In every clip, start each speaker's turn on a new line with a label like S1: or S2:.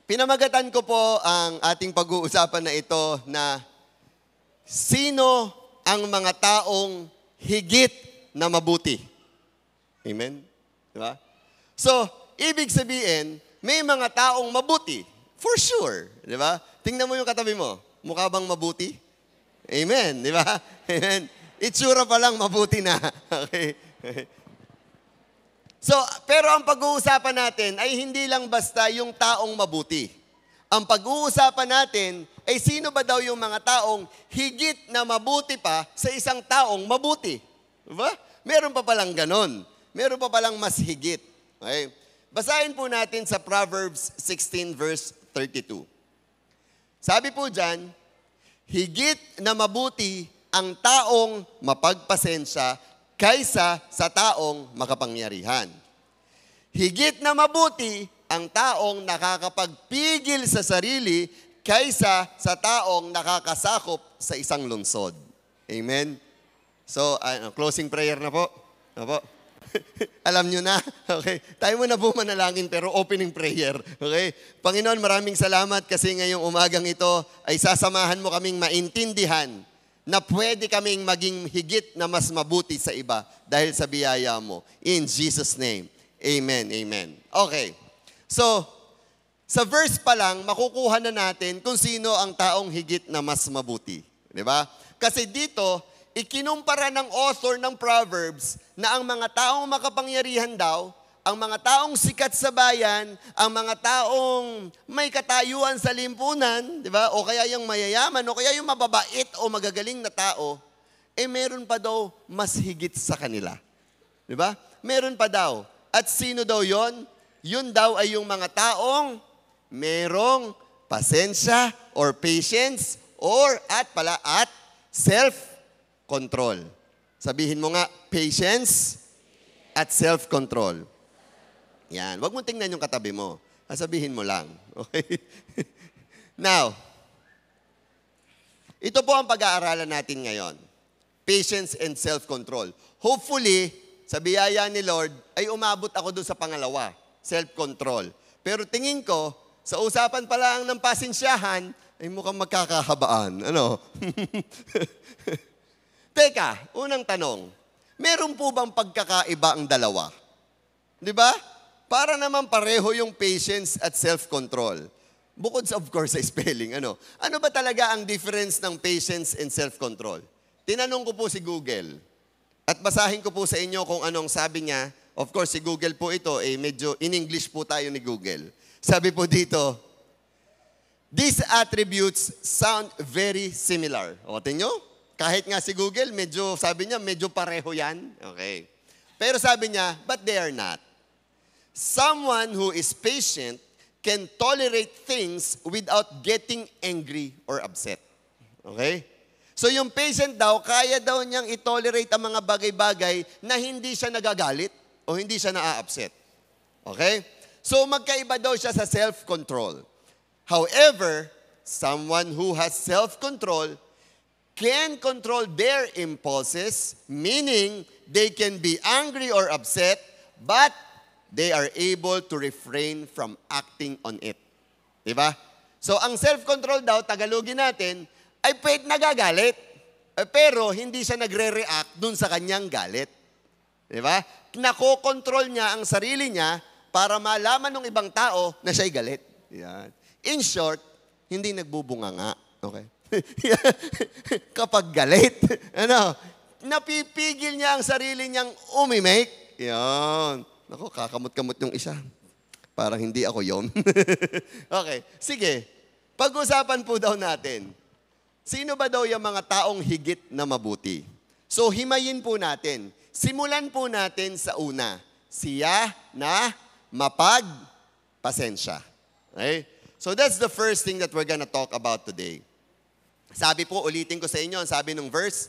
S1: Pinamagatan ko po ang ating pag-uusapan na ito na sino ang mga taong higit na mabuti. Amen? Diba? So, ibig sabihin, may mga taong mabuti. For sure. Diba? Tingnan mo yung katabi mo. Mukha bang mabuti? Amen. Diba? Amen. Itsura pa lang mabuti na. Okay. So, pero ang pag-uusapan natin ay hindi lang basta yung taong mabuti. Ang pag-uusapan natin ay sino ba daw yung mga taong higit na mabuti pa sa isang taong mabuti. Diba? Meron pa palang ganon. Meron pa palang mas higit. Okay? Basahin po natin sa Proverbs 16 verse 32. Sabi po dyan, higit na mabuti ang taong mapagpasensya kaysa sa taong makapangyarihan. Higit na mabuti ang taong nakakapagpigil sa sarili kaysa sa taong nakakasakop sa isang lungsod. Amen? So, closing prayer na po. Opo. Alam nyo na. Okay? Tayo muna po manalangin pero opening prayer. Okay? Panginoon, maraming salamat kasi ngayong umagang ito ay sasamahan mo kaming maintindihan na pwede kaming maging higit na mas mabuti sa iba dahil sa biyaya mo. In Jesus' name, amen, amen. Okay, so, sa verse pa lang, makukuha na natin kung sino ang taong higit na mas mabuti. Diba? Kasi dito, ikinumpara ng author ng Proverbs na ang mga taong makapangyarihan daw, ang mga taong sikat sa bayan, ang mga taong may katayuan sa limpunan, di ba? O kaya yung mayayaman, o kaya yung mababait o magagaling na tao, meron pa daw mas higit sa kanila. Di ba? Meron pa daw. At sino daw yon? Yun daw ay yung mga taong merong pasensya or patience or at self-control. Sabihin mo nga, patience at self-control. Yan. Huwag mo tingnan yung katabi mo. Sabihin mo lang. Okay? Now, ito po ang pag-aaralan natin ngayon. Patience and self-control. Hopefully, sa biyaya ni Lord, ay umabot ako doon sa pangalawa, self-control. Pero tingin ko, sa usapan pa lang ng pasensyahan, ay mukhang magkakahabaan. Ano? Teka, unang tanong. Meron po bang pagkakaiba ang dalawa? Di ba? Para naman pareho yung patience at self-control. Bukod sa, of course, sa spelling. Ano ba talaga ang difference ng patience and self-control? Tinanong ko po si Google. At basahin ko po sa inyo kung anong sabi niya. Of course, si Google po ito, medyo in English po tayo ni Google. Sabi po dito, these attributes sound very similar. O, tingnan nyo? Kahit nga si Google, sabi niya, medyo pareho yan. Okay. Pero sabi niya, but they are not. Someone who is patient can tolerate things without getting angry or upset. Okay? So yung patient daw, kaya daw niyang i-tolerate ang mga bagay-bagay na hindi siya nagagalit o hindi siya na-upset. Okay? So magkaiba daw siya sa self-control. However, someone who has self-control can control their impulses, meaning they can be angry or upset, but they are able to refrain from acting on it. Diba? So, ang self-control daw, Tagalogin natin, ay pwede nagagalit. Pero, hindi siya nagre-react dun sa kanyang galit. Diba? Nakokontrol niya ang sarili niya para malaman ng ibang tao na siya'y galit. Yan. In short, hindi nagbubunganga. Okay? Kapag galit, napipigil niya ang sarili niyang umimik. Yan. Naku, kakamot-kamot yung isa. Parang hindi ako yon. Okay, sige. Pag-usapan po daw natin, sino ba daw yung mga taong higit na mabuti? So, himayin po natin. Simulan po natin sa una. Siya na mapagpasensya. Okay? So, that's the first thing that we're gonna talk about today. Sabi po, ulitin ko sa inyo, ang sabi ng verse,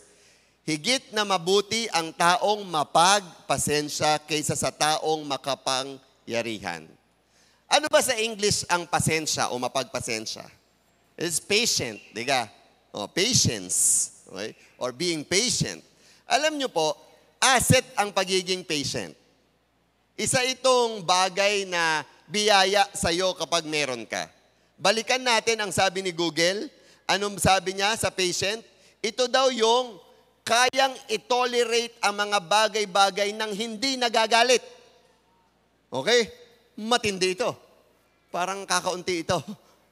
S1: higit na mabuti ang taong mapagpasensya kaysa sa taong makapangyarihan. Ano ba sa English ang pasensya o mapagpasensya? It's patient, diga? O, patience. Okay? Or being patient. Alam nyo po, asset ang pagiging patient. Isa itong bagay na biyaya sa'yo kapag meron ka. Balikan natin ang sabi ni Google. Anong sabi niya sa patient? Ito daw yung kayang itolerate ang mga bagay-bagay nang hindi nagagalit. Okay? Matindi ito. Parang kakaunti ito.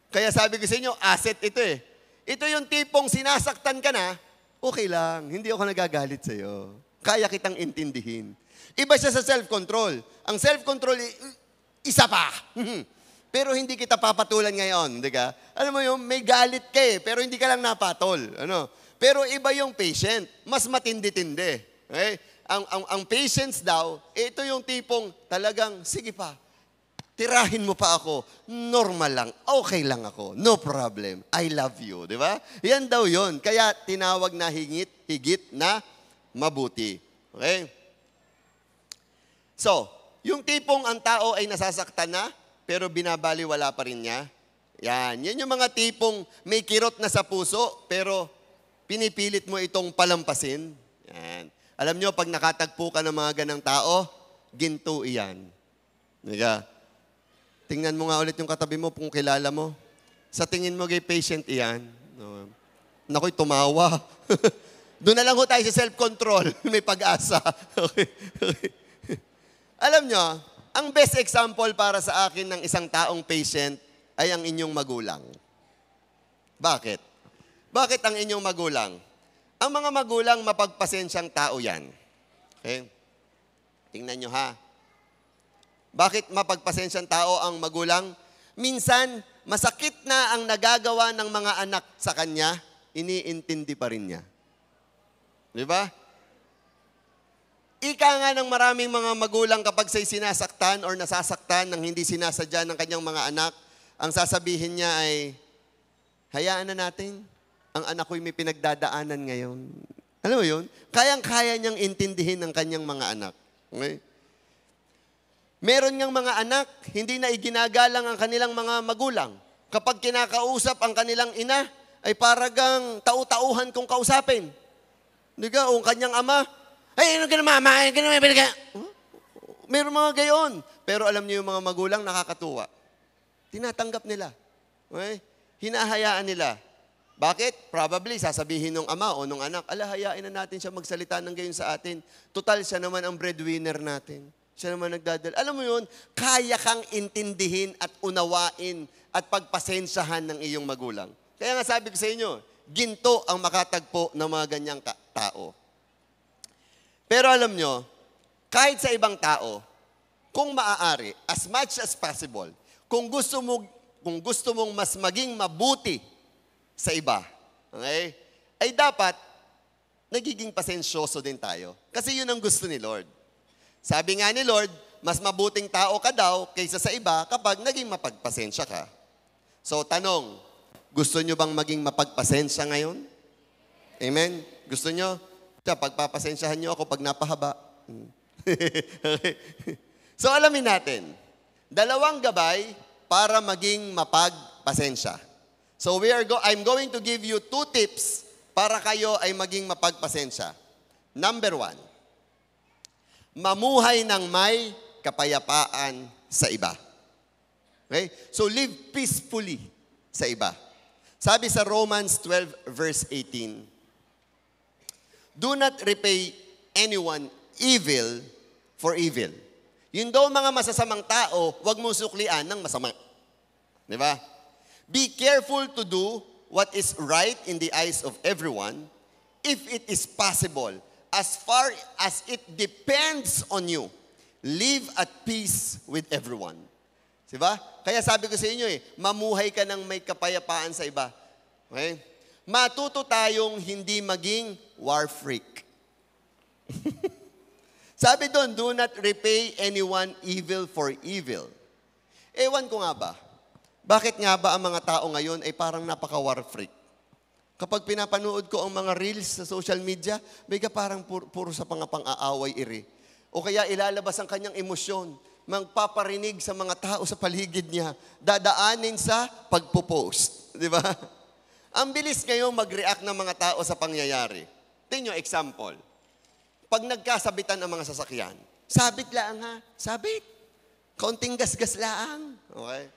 S1: Kaya sabi ko sa inyo, asset ito eh. Ito yung tipong sinasaktan ka na, okay lang, hindi ako nagagalit sa'yo. Kaya kitang intindihin. Iba siya sa self-control. Ang self-control, isa pa. Pero hindi kita papatulan ngayon, di ka? Alam mo yung may galit ka eh, pero hindi ka lang napatol. Ano? Pero iba yung patient, mas matindi-tindi. Okay? Ang patience daw, ito yung tipong talagang, sige pa, tirahin mo pa ako, normal lang, okay lang ako, no problem, I love you, di ba? Yan daw yon. Kaya tinawag na higit na mabuti. Okay? So, yung tipong ang tao ay nasasaktan na, pero binabaliwala pa rin niya. Yan yung mga tipong may kirot na sa puso, pero pinipilit mo itong palampasin. Yan. Alam nyo, pag nakatagpo ka ng mga ganang tao, ginto iyan. Diga? Tingnan mo nga ulit yung katabi mo kung kilala mo. Sa tingin mo kay patient iyan. No. Nako'y tumawa. Doon na lang ho tayo sa self-control. May pag-asa. Okay. Alam nyo, ang best example para sa akin ng isang taong patient ay ang inyong magulang. Bakit? Bakit ang inyong magulang? Ang mga magulang mapagpasensyang tao yan. Okay? Tingnan nyo ha. Bakit mapagpasensyang tao ang magulang? Minsan, masakit na ang nagagawa ng mga anak sa kanya, iniintindi pa rin niya. Di ba? Ika nga ng maraming mga magulang kapag siya'y sinasaktan or nasasaktan ng hindi sinasadya ng kanyang mga anak, ang sasabihin niya ay, hayaan na natin, ang anak ko'y may pinagdadaanan ngayon. Alam mo yun? Kayang-kaya niyang intindihin ng kanyang mga anak. Okay? Meron niyang mga anak, hindi na iginagalang ang kanilang mga magulang. Kapag kinakausap ang kanilang ina, ay paragang tau-tauhan kung kausapin. Hindi ka? O ang kanyang ama, ay, ano ka na mama? Ano ka na mama? Meron mga gayon. Pero alam niyo yung mga magulang, nakakatuwa. Tinatanggap nila. Okay? Hinahayaan nila. Bakit? Probably, sasabihin ng ama o ng anak, hayain na natin siya magsalita ng gayon sa atin. Total, siya naman ang breadwinner natin. Siya naman nagdadala. Alam mo yun, kaya kang intindihin at unawain at pagpasensyahan ng iyong magulang. Kaya nga sabi ko sa inyo, ginto ang makatagpo ng mga ganyang tao. Pero alam nyo, kahit sa ibang tao, kung maaari, as much as possible, kung gusto mong mas maging mabuti sa iba, okay, ay dapat nagiging pasensyoso din tayo. Kasi yun ang gusto ni Lord. Sabi nga ni Lord, mas mabuting tao ka daw kaysa sa iba kapag naging mapagpasensya ka. So tanong, gusto nyo bang maging mapagpasensya ngayon? Amen? Gusto nyo? Pagpapasensyahan nyo ako pag napahaba. Okay. So alamin natin, dalawang gabay para maging mapagpasensya. So I'm going to give you 2 tips para kayo ay maging mapagpasensya. Number 1, mamuhay ng may kapayapaan sa iba. Okay? So live peacefully sa iba. Sabi sa Romans 12 verse 18, do not repay anyone evil for evil. Yun daw mga masasamang tao, huwag mo suklian ng masama. Di ba? Be careful to do what is right in the eyes of everyone, if it is possible, as far as it depends on you. Live at peace with everyone. Di ba? Kaya sabi ko sa inyo mamuhay ka ng may kapayapaan sa iba. Okay? Matuto tayong hindi maging war freak. Sabi doon, do not repay anyone evil for evil. Ewan ko nga ba, bakit nga ba ang mga tao ngayon ay parang napaka-war freak? Kapag pinapanood ko ang mga reels sa social media, bigla parang puro sa pang-aaway iri. O kaya ilalabas ang kanyang emosyon, magpaparinig sa mga tao sa paligid niya, dadaanin sa pagpo-post. Di ba? Ang bilis ngayon mag-react ng mga tao sa pangyayari. Tingnan nyo, example. Pag nagkasabitan ang mga sasakyan, sabit lang ha, sabit. Kaunting gasgas lang. Okay?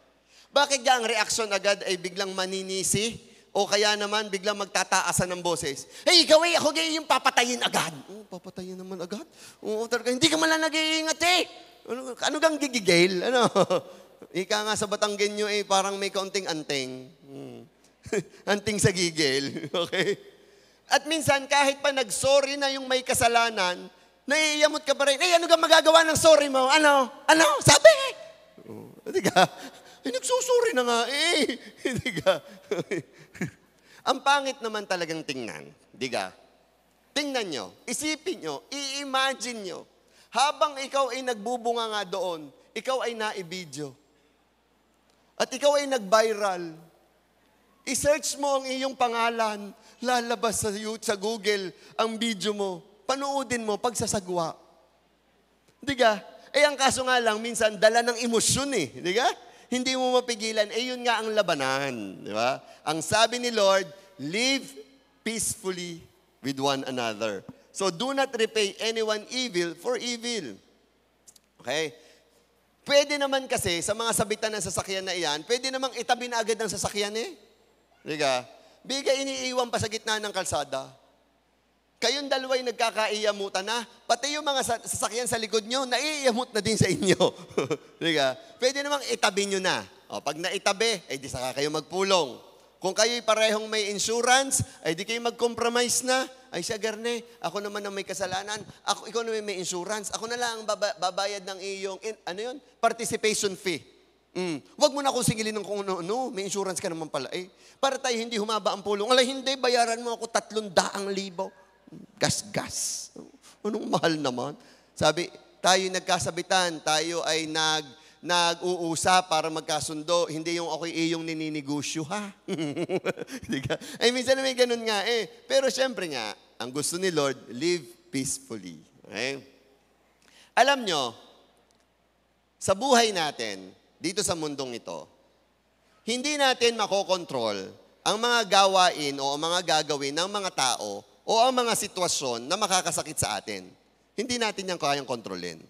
S1: Bakit ang reaksyon agad ay biglang maninisi? O kaya naman biglang magtataasan ng boses? Hey, ikaw ako yung papatayin agad. Oh, papatayin naman agad? Oo, talaga, hindi ka man lang nag-iingat eh. Ano kang gigigil? Ano? Ika nga sa Batanggenyo parang may kaunting anting. Anting sa gigil. Okay? At minsan, kahit pa nag-sorry na yung may kasalanan, naiiyamot ka pa rin. Ano ka magagawa ng sorry mo? Ano? Sabi! Hindi ka? Nagsusuri na nga Hindi ka? Ang pangit naman talagang tingnan. Hindi ka? Tingnan nyo, isipin nyo, i-imagine nyo, habang ikaw ay nagbubunga nga doon, ikaw ay naibidyo. At ikaw ay nag-viral. I-search mo ang iyong pangalan, lalabas sa Google ang video mo, panoodin mo pagsasagwa. Di ka? Ang kaso nga lang, minsan dala ng emosyon di ka? Hindi mo mapigilan. Yun nga ang labanan. Di ba? Ang sabi ni Lord, live peacefully with one another. So do not repay anyone evil for evil. Okay? Pwede naman kasi, sa mga sabitan ng sasakyan na iyan, pwede namang itabi na agad ng sasakyan Di ka? Bigay iniiwan pa sa gitna ng kalsada. Kayong dalawa'y nagkakaiyamutan na, pati yung mga sasakyan sa likod nyo, naiiyamot na din sa inyo. Di ka? Pwede namang itabi nyo na. O, pag naitabi, di saka kayo magpulong. Kung kayo'y parehong may insurance, di kayo mag-compromise na. Siya, Garne, ako naman ang may kasalanan. Ikaw naman may insurance. Ako na lang ang babayad ng iyong, participation fee. Huwag mo na akong singilin ng kung ano, may insurance ka naman pala. Para tayo hindi humaba ang pulong. Hindi, bayaran mo ako 300,000. Gas-gas. Anong mahal naman? Sabi, tayo nagkasabitan, tayo ay nag-uusap para magkasundo. Hindi yung ako'y iyong nininegosyo, ha? Minsan may ganun nga Pero syempre nga, ang gusto ni Lord, live peacefully. Okay? Alam nyo, sa buhay natin, dito sa mundong ito, hindi natin makokontrol ang mga gawain o ang mga gagawin ng mga tao o ang mga sitwasyon na makakasakit sa atin. Hindi natin yan kayang kontrolin.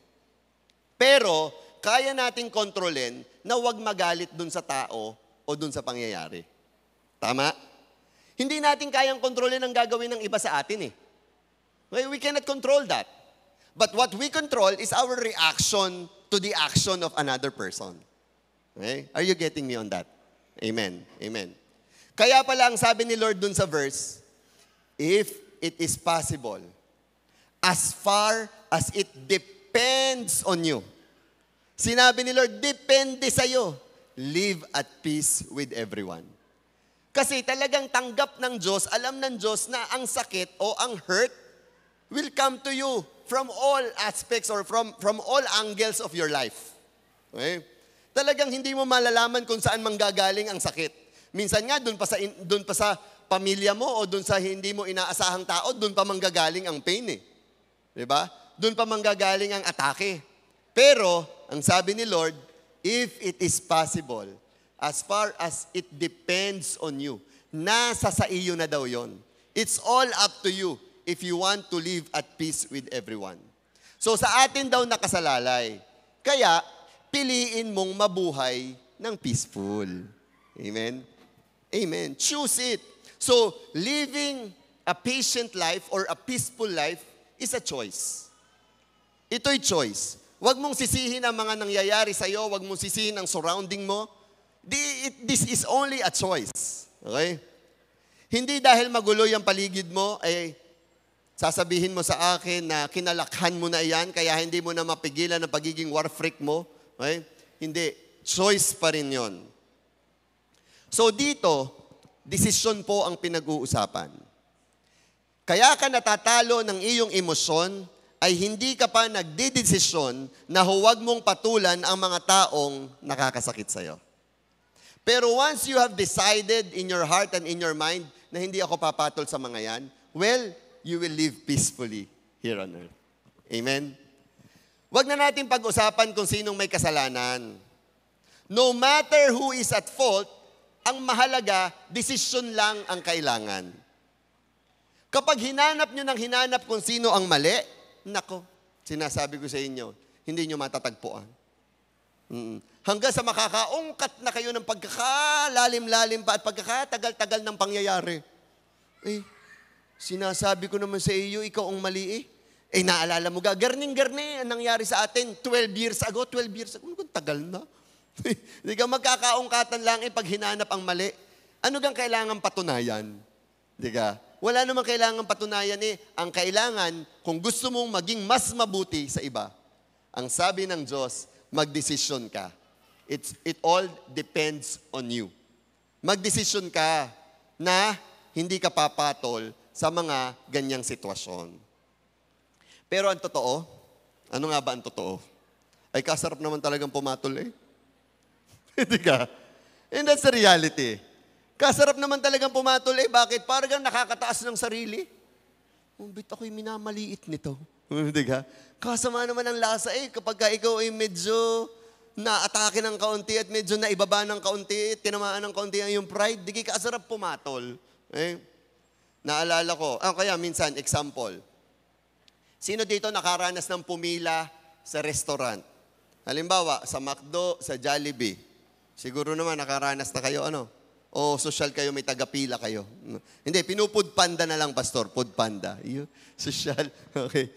S1: Pero, kaya nating kontrolin na huwag magalit dun sa tao o dun sa pangyayari. Tama? Hindi natin kayang kontrolin ang gagawin ng iba sa atin We cannot control that. But what we control is our reaction to the action of another person. Okay? Are you getting me on that? Amen. Amen. Kaya pala ang sabi ni Lord dun sa verse, if it is possible, as far as it depends on you. Sinabi ni Lord, depende sa'yo. Live at peace with everyone. Kasi talagang tanggap ng Diyos, alam ng Diyos na ang sakit o ang hurt will come to you from all aspects or from all angles of your life. Okay? Talagang hindi mo malalaman kung saan manggagaling ang sakit. Minsan nga, doon pa sa pamilya mo o doon sa hindi mo inaasahang tao, doon pa manggagaling ang pain Diba? Doon pa manggagaling ang atake. Pero, ang sabi ni Lord, if it is possible, as far as it depends on you, nasa sa iyo na daw yon. It's all up to you if you want to live at peace with everyone. So, sa atin daw nakasalalay. Kaya, piliin mong mabuhay ng peaceful. Amen? Amen. Choose it. So, living a patient life or a peaceful life is a choice. Ito'y choice. Huwag mong sisihin ang mga nangyayari sa'yo. Huwag mong sisihin ang surrounding mo. This is only a choice. Okay? Hindi dahil magulo yung paligid mo, sasabihin mo sa akin na kinalakhan mo na iyan, kaya hindi mo na mapigilan ang pagiging war freak mo. Okay? Hindi. Choice pa rin yon. So dito, desisyon po ang pinag-uusapan. Kaya ka natatalo ng iyong emosyon ay hindi ka pa nagdidesisyon na huwag mong patulan ang mga taong nakakasakit sa'yo. Pero once you have decided in your heart and in your mind na hindi ako papatol sa mga yan, well, you will live peacefully here on earth. Amen? Huwag na natin pag-usapan kung sinong may kasalanan. No matter who is at fault, ang mahalaga, desisyon lang ang kailangan. Kapag hinanap nyo ng hinanap kung sino ang mali, nako, sinasabi ko sa inyo, hindi nyo matatagpuan. Hanggang sa makakaungkat na kayo ng pagkakalalim-lalim pa at pagkakatagal-tagal ng pangyayari. Eh, sinasabi ko naman sa iyo, ikaw ang mali eh. Eh, naalala mo ga, garning-garni ang nangyari sa atin 12 years ago. Tagal na. Hindi ka magkakaungkatan lang pag hinanap ang mali. Ano gang kailangan patunayan? Hindi ka? Wala namang kailangan patunayan eh. Ang kailangan, kung gusto mong maging mas mabuti sa iba, ang sabi ng Diyos, magdesisyon ka. It all depends on you. Magdesisyon ka na hindi ka papatol sa mga ganyang sitwasyon. Pero ang totoo, ano nga ba ang totoo? Ay kasarap naman talagang pumatol eh. Hindi ka? And that's the reality. Kasarap naman talagang pumatol eh. Bakit? Parang nakakataas ng sarili. Bit ako'y minamaliit nito. Hindi ka? Kasama naman ang lasa eh. Kapag ikaw ay medyo na-atake ng kaunti at medyo naibaba ng kaunti, tinamaan ng kaunti ang iyong pride, di ka kasarap pumatol. Eh? Naalala ko, kaya minsan, example, sino dito nakaranas ng pumila sa restaurant? Halimbawa, sa McDo, sa Jollibee. Siguro naman nakaranas na kayo, ano? O social kayo, may tagapila kayo. Hindi, pinupud panda na lang, pastor. Food panda. Social. Okay.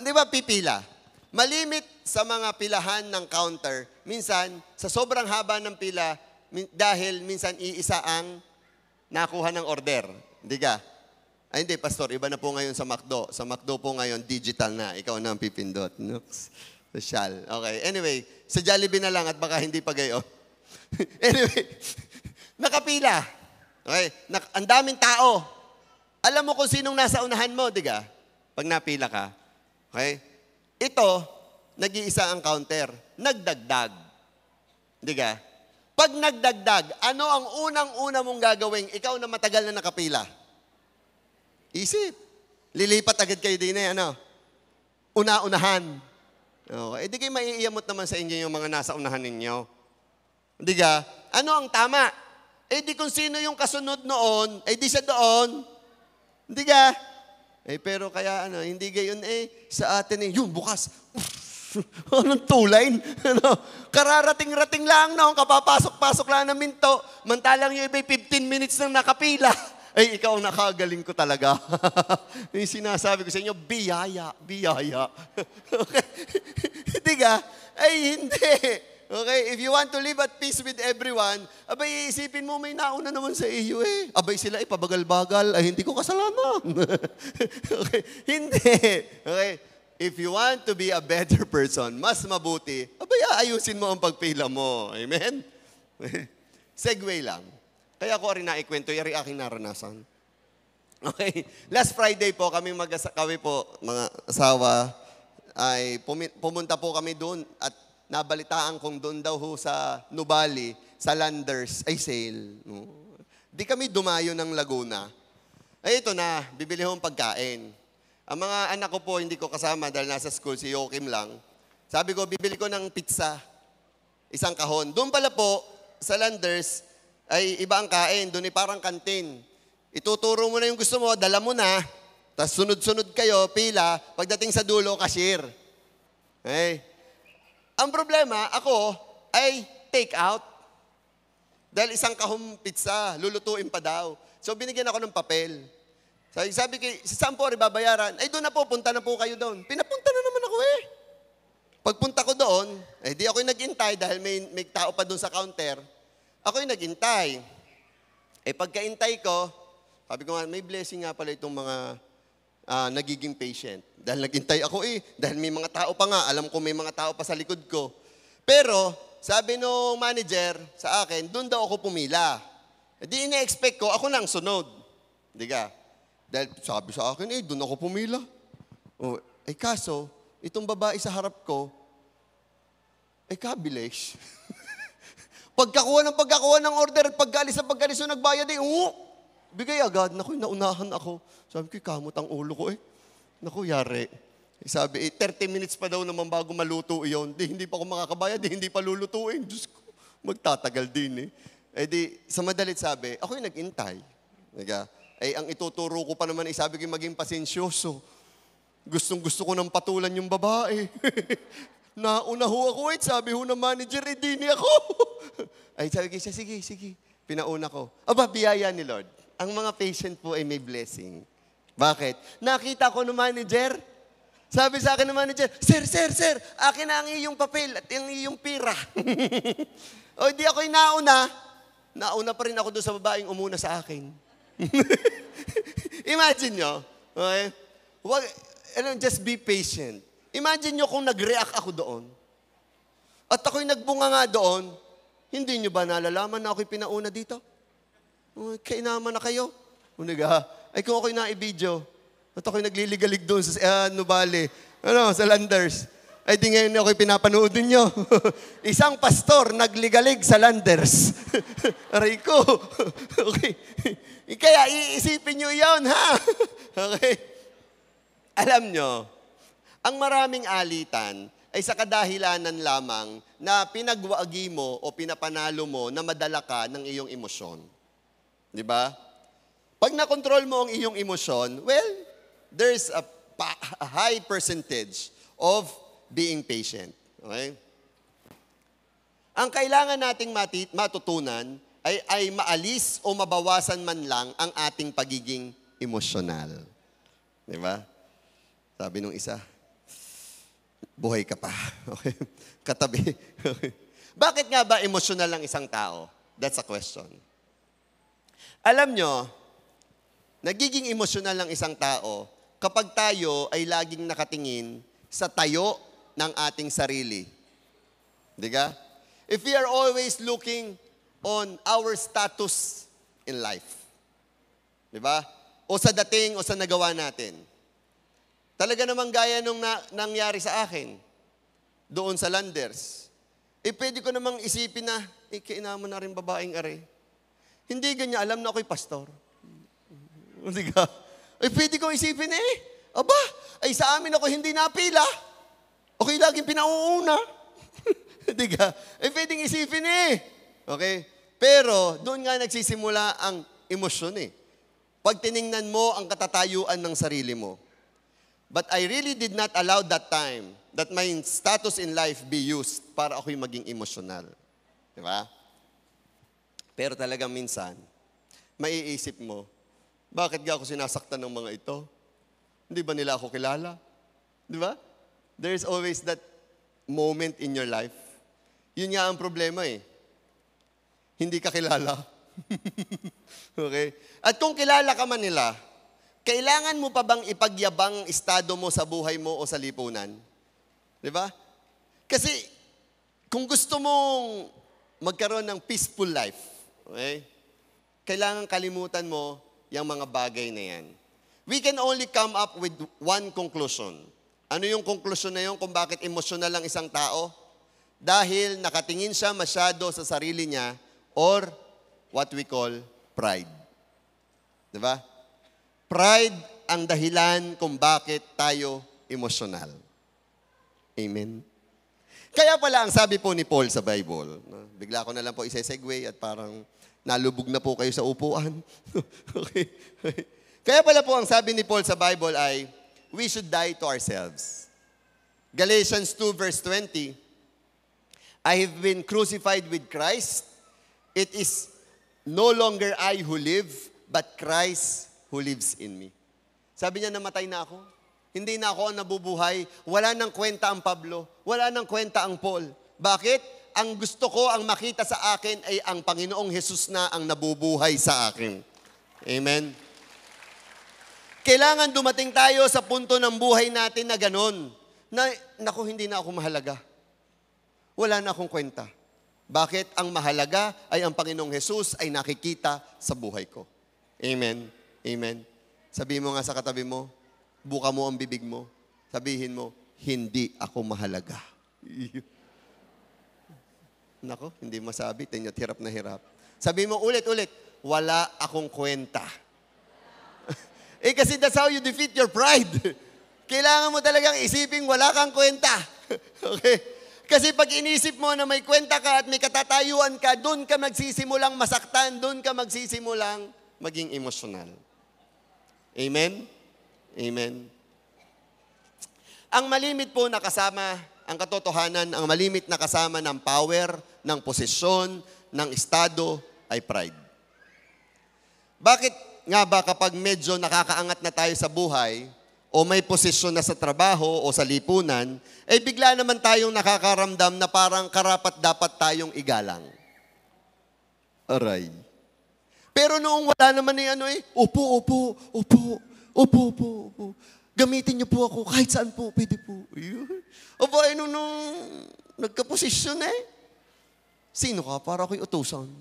S1: Di ba pipila? Malimit sa mga pilahan ng counter, minsan, sa sobrang haba ng pila, dahil minsan iisa ang nakuha ng order. Hindi ka? Ay, hindi, pastor, iba na po ngayon sa McDo. Sa McDo po ngayon, digital na. Ikaw na ang pipindot. Social. Okay. Anyway, sa Jollibee na lang at baka hindi pa gayon. Anyway, nakapila. Okay? Ang daming tao. Alam mo kung sinong nasa unahan mo, di ka? Pag napila ka. Okay? Ito, nag-iisa ang counter. Nagdagdag. Di ka? Pag nagdagdag, ano ang unang-una mong gagawin? Ikaw na matagal na nakapila. Isip. Lilipat agad kayo din eh, ano? Una-unahan. Okay. Di kayo maiiyamot naman sa inyo yung mga nasa unahan ninyo. Di ka? Ano ang tama? Eh di kung sino yung kasunod noon, eh di siya doon. Di ka? Eh, pero kaya hindi gayon sa atin yung bukas. Anong tulain? Kararating-rating lang noon, kapapasok-pasok lang ng minto. Mantalang yung iba'y 15 minutes nang nakapila. Ay, ikaw ang nakagaling ko talaga. Yung sinasabi ko sa inyo, biyaya. Okay? Hindi ka? Ay, hindi. Okay, if you want to live at peace with everyone, abay, iisipin mo, may nauna naman sa iyo eh. Abay sila, pabagal-bagal, ay hindi ko kasalanan. Okay, hindi. Okay, if you want to be a better person, mas mabuti, abay, ayusin mo ang pagpila mo. Amen? Segue lang. Kaya ko rin naikwento, yari aking naranasan. Okay, last Friday po, kami po, mga asawa, ay pumunta po kami doon at nabalitaan kong doon daw ho sa Nubali, sa Landers, ay sale. Di kami dumayo ng Laguna. Ay ito na, bibili hong pagkain. Ang mga anak ko po, hindi ko kasama dahil nasa school, si Joachim lang. Sabi ko, bibili ko ng pizza. Isang kahon. Doon pala po, sa Landers, ay iba ang kain. Doon ay parang kantin. Ituturo mo na yung gusto mo, dala mo na. Tapos sunod-sunod kayo, pila. Pagdating sa dulo, cashier. Okay? Ang problema, ako ay take out. Dahil isang kahong pizza, lulutuin pa daw. So binigyan ako ng papel. Sabi ko, saan po babayaran? Ay doon na po, punta na po kayo doon. Pinapunta na naman ako eh. Pagpunta ko doon, di ako'y nag-intay dahil may tao pa doon sa counter. Ako'y nag-intay. Pagka-intay ko, sabi ko nga, may blessing nga pala itong mga nagiging patient. Dahil naghintay ako dahil may mga tao pa nga, alam ko may mga tao pa sa likod ko. Pero, sabi nung manager sa akin, doon daw ako pumila. Di ina-expect ko, ako nang sunod. Di ka? Dahil sabi sa akin, doon ako pumila. Kaso, itong babae sa harap ko, kabilesh. Pagkakuha ng order at pag-alis so nagbayad bigay agad. Naku, naunahan ako. Sabi ko, kamot ang ulo ko Naku, yari. Sabi, 30 minutes pa daw naman bago maluto iyon. Hindi pa ako makakabayad, hindi pa lulutuin. Diyos ko, magtatagal din sa madalit sabi, ako'y nag-intay. Ang ituturo ko pa naman, sabi ko maging pasensyoso. Gustong-gusto ko ng patulan yung babae. Nauna ho ako, sabi ho ng manager, di ako. Ay, sabi ko siya, sige. Pinauna ko. Aba, biyaya ni Lord. Ang mga patient po ay may blessing. Bakit? Nakita ko ng manager. Sabi sa akin ng manager, Sir, akin na ang iyong papel at ang iyong pira. O, di ako nauna. Nauna pa rin ako doon sa babaeng umuna sa akin. Imagine nyo. Okay? Just be patient. Imagine nyo kung nag-react ako doon. At ako'y nagbunga nga doon, hindi nyo ba nalalaman na ako'y pinauna dito? Kainaman na kayo. Unaga, ay kung ako'y na-video, at ako'y nagliligalig doon sa Nubali, sa Landers, ay di ngayon ako'y pinapanood ninyo. Isang pastor nagligalig sa Landers. Aray ko. Okay. Kaya iisipin nyo yun, ha? Okay. Alam nyo, ang maraming alitan ay sa kadahilanan lamang na pinagwagi mo o pinapanalo mo na madala ka ng iyong emosyon. Di ba? Pag nakontrol mo ang iyong emosyon, well, there's a high percentage of being patient. Okay? Ang kailangan nating matutunan ay maalis o mabawasan man lang ang ating pagiging emosyonal. Di ba? Sabi nung isa, buhay ka pa. Okay? Katabi. Okay. Bakit nga ba emosyonal ang isang tao? That's a question. Alam nyo, nagiging emosyonal ang isang tao kapag tayo ay laging nakatingin sa tayo ng ating sarili. Diga? If we are always looking on our status in life. Diba? O sa dating o sa nagawa natin. Talaga namang gaya nung nangyari sa akin, doon sa Landers. Pwede ko namang isipin na, kainaman na rin babaeng are. Hindi ganyan, alam na ako'y pastor. Hindi ka? Pwede kong isipin aba, ay sa amin ako hindi napila. Okay, laging pinauuna. Hindi ka? Pwedeng isipin Okay? Pero, doon nga nagsisimula ang emosyon Pag tiningnan mo ang katatayuan ng sarili mo. But I really did not allow that time that my status in life be used para ako'y maging emosyonal. Di ba? Pero talagang minsan, maiisip mo, bakit ga ako sinasaktan ng mga ito? Hindi ba nila ako kilala? Di ba? There's always that moment in your life. Yun nga ang problema Hindi ka kilala. Okay? At kung kilala ka man nila, kailangan mo pa bang ipagyabang estado mo sa buhay mo o sa lipunan? Di ba? Kasi, kung gusto mong magkaroon ng peaceful life, okay? Kailangan kalimutan mo yung mga bagay na yan. We can only come up with one conclusion. Ano yung conclusion na yun kung bakit emosyonal ang isang tao? Dahil nakatingin siya masyado sa sarili niya or what we call pride. Di ba? Pride ang dahilan kung bakit tayo emosyonal. Amen? Kaya pala ang sabi po ni Paul sa Bible, bigla ko na lang po isa-segue at parang nalubog na po kayo sa upuan. Okay? Kaya pala po ang sabi ni Paul sa Bible ay, we should die to ourselves. Galatians 2 verse 20, I have been crucified with Christ. It is no longer I who live, but Christ who lives in me. Sabi niya, namatay na ako. Hindi na ako ang nabubuhay. Wala nang kwenta ang Pablo. Wala nang kwenta ang Paul. Bakit? Ang gusto ko, ang makita sa akin ay ang Panginoong Jesus na ang nabubuhay sa akin. Amen? Kailangan dumating tayo sa punto ng buhay natin na ganon. Na, naku, hindi na ako mahalaga. Wala na akong kwenta. Bakit? Ang mahalaga ay ang Panginoong Jesus ay nakikita sa buhay ko. Amen? Amen? Sabihin mo nga sa katabi mo, buka mo ang bibig mo, sabihin mo, hindi ako mahalaga. Nako, hindi masabi, tenyot hirap na hirap. Sabihin mo ulit-ulit, wala akong kwenta. Kasi that's how you defeat your pride. Kailangan mo talagang isipin, wala kang kwenta. Okay? Kasi pag inisip mo na may kwenta ka at may katatayuan ka, doon ka magsisimulang masaktan, doon ka magsisimulang maging emosyonal. Amen? Amen. Ang malimit po na kasama ang katotohanan, ang malimit na kasama ng power, ng posisyon, ng estado ay pride. Bakit nga ba kapag medyo nakakaangat na tayo sa buhay, o may posisyon na sa trabaho o sa lipunan, bigla naman tayong nakakaramdam na parang karapat-dapat tayong igalang? Aray. Pero noong wala naman upo. Gamitin niyo po ako kahit saan po, pwede po. Opo, nung nagka-posisyon sino ka? Para ako'y utusan.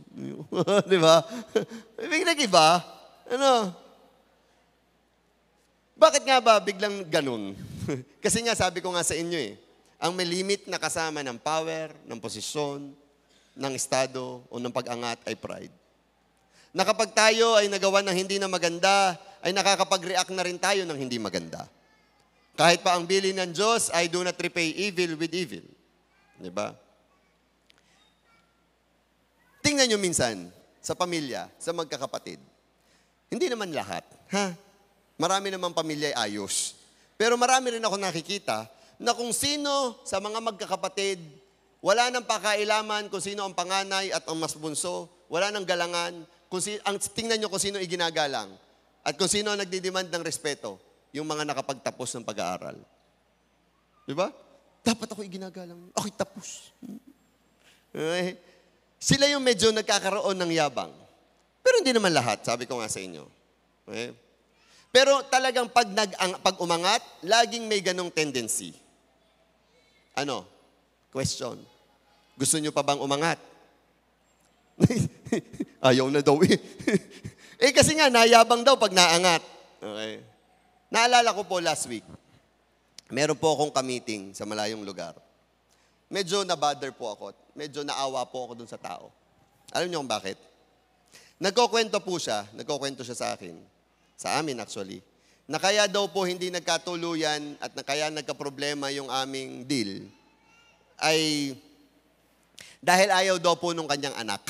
S1: Di ba? Ibig nag-iba? Bakit nga ba biglang ganun? Kasi nga sabi ko nga sa inyo ang may limit na kasama ng power, ng posisyon, ng estado, o ng pag-angat ay pride. Na kapag tayo ay nagawa ng hindi na maganda, ay nakakapag-react na rin tayo ng hindi maganda. Kahit pa ang bilin ng Diyos ay do not repay evil with evil. Diba? Tingnan nyo minsan sa pamilya, sa magkakapatid. Hindi naman lahat. Marami namang pamilya ay ayos. Pero marami rin ako nakikita na kung sino sa mga magkakapatid, wala nang pakailaman kung sino ang panganay at ang mas bunso, wala nang galangan, tingnan nyo kung sino iginagalang at kung sino ang nagdidemand ng respeto, yung mga nakapagtapos ng pag-aaral. Di ba? Dapat ako iginagalang. Ako'y tapos. Sila yung medyo nagkakaroon ng yabang. Pero hindi naman lahat, sabi ko nga sa inyo. Pero talagang pag umangat, laging may ganong tendency. Question. Gusto nyo pa bang umangat? Ayaw na daw kasi nga, nayabang daw pag naangat. Okay. Naalala ko po last week, meron po akong ka-meeting sa malayong lugar. Medyo na-bother po ako. Medyo naawa po ako dun sa tao. Alam niyo kung bakit? Nagkukwento siya sa akin. Sa amin actually, na kaya daw po hindi nagkatuluyan at na kaya nagkaproblema yung aming deal, ay dahil ayaw daw po nung kanyang anak.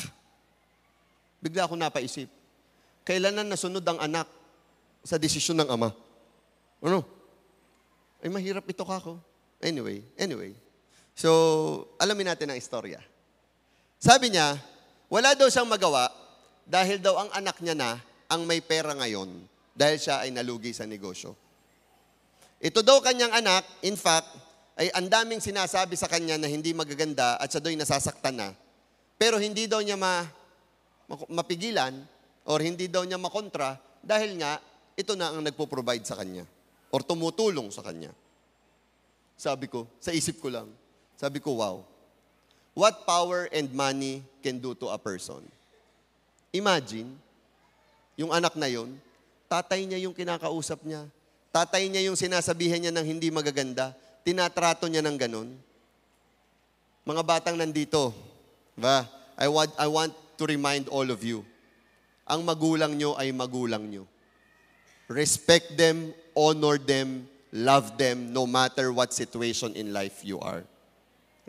S1: Bigla ako napaisip, kailan na nasunod ang anak sa desisyon ng ama? Ay mahirap ito kako. Anyway. So, alamin natin ang istorya. Sabi niya, wala daw siyang magawa dahil daw ang anak niya na ang may pera ngayon dahil siya ay nalugi sa negosyo. Ito daw kanyang anak, in fact, ay ang daming sinasabi sa kanya na hindi magaganda at siya daw nasasaktan na. Pero hindi daw niya mapigilan or hindi daw niya makontra dahil nga ito na ang nagpo-provide sa kanya or tumutulong sa kanya. Sabi ko, sa isip ko lang, wow, what power and money can do to a person? Imagine, yung anak na yun, tatay niya yung kinakausap niya. Tatay niya yung sinasabihan niya ng hindi magaganda. Tinatrato niya ng ganun. Mga batang nandito, ba? I want to remind all of you, ang magulang nyo ay magulang nyo. Respect them, honor them, love them, no matter what situation in life you are.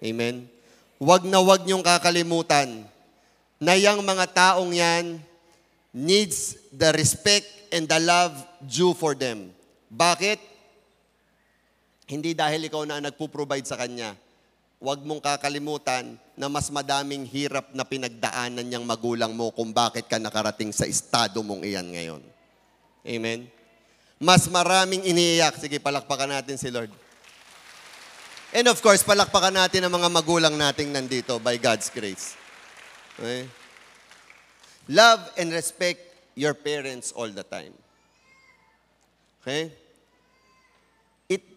S1: Amen? Wag na wag niyong kakalimutan na yung mga taong yan needs the respect and the love due for them. Bakit? Hindi dahil ikaw na nagpo-provide sa kanya. Huwag mong kakalimutan na mas madaming hirap na pinagdaanan niyang magulang mo kung bakit ka nakarating sa estado mong iyan ngayon. Amen? Mas maraming iniiyak. Sige, palakpakan natin si Lord. And of course, palakpakan natin ang mga magulang nating nandito by God's grace. Okay? Love and respect your parents all the time. Okay?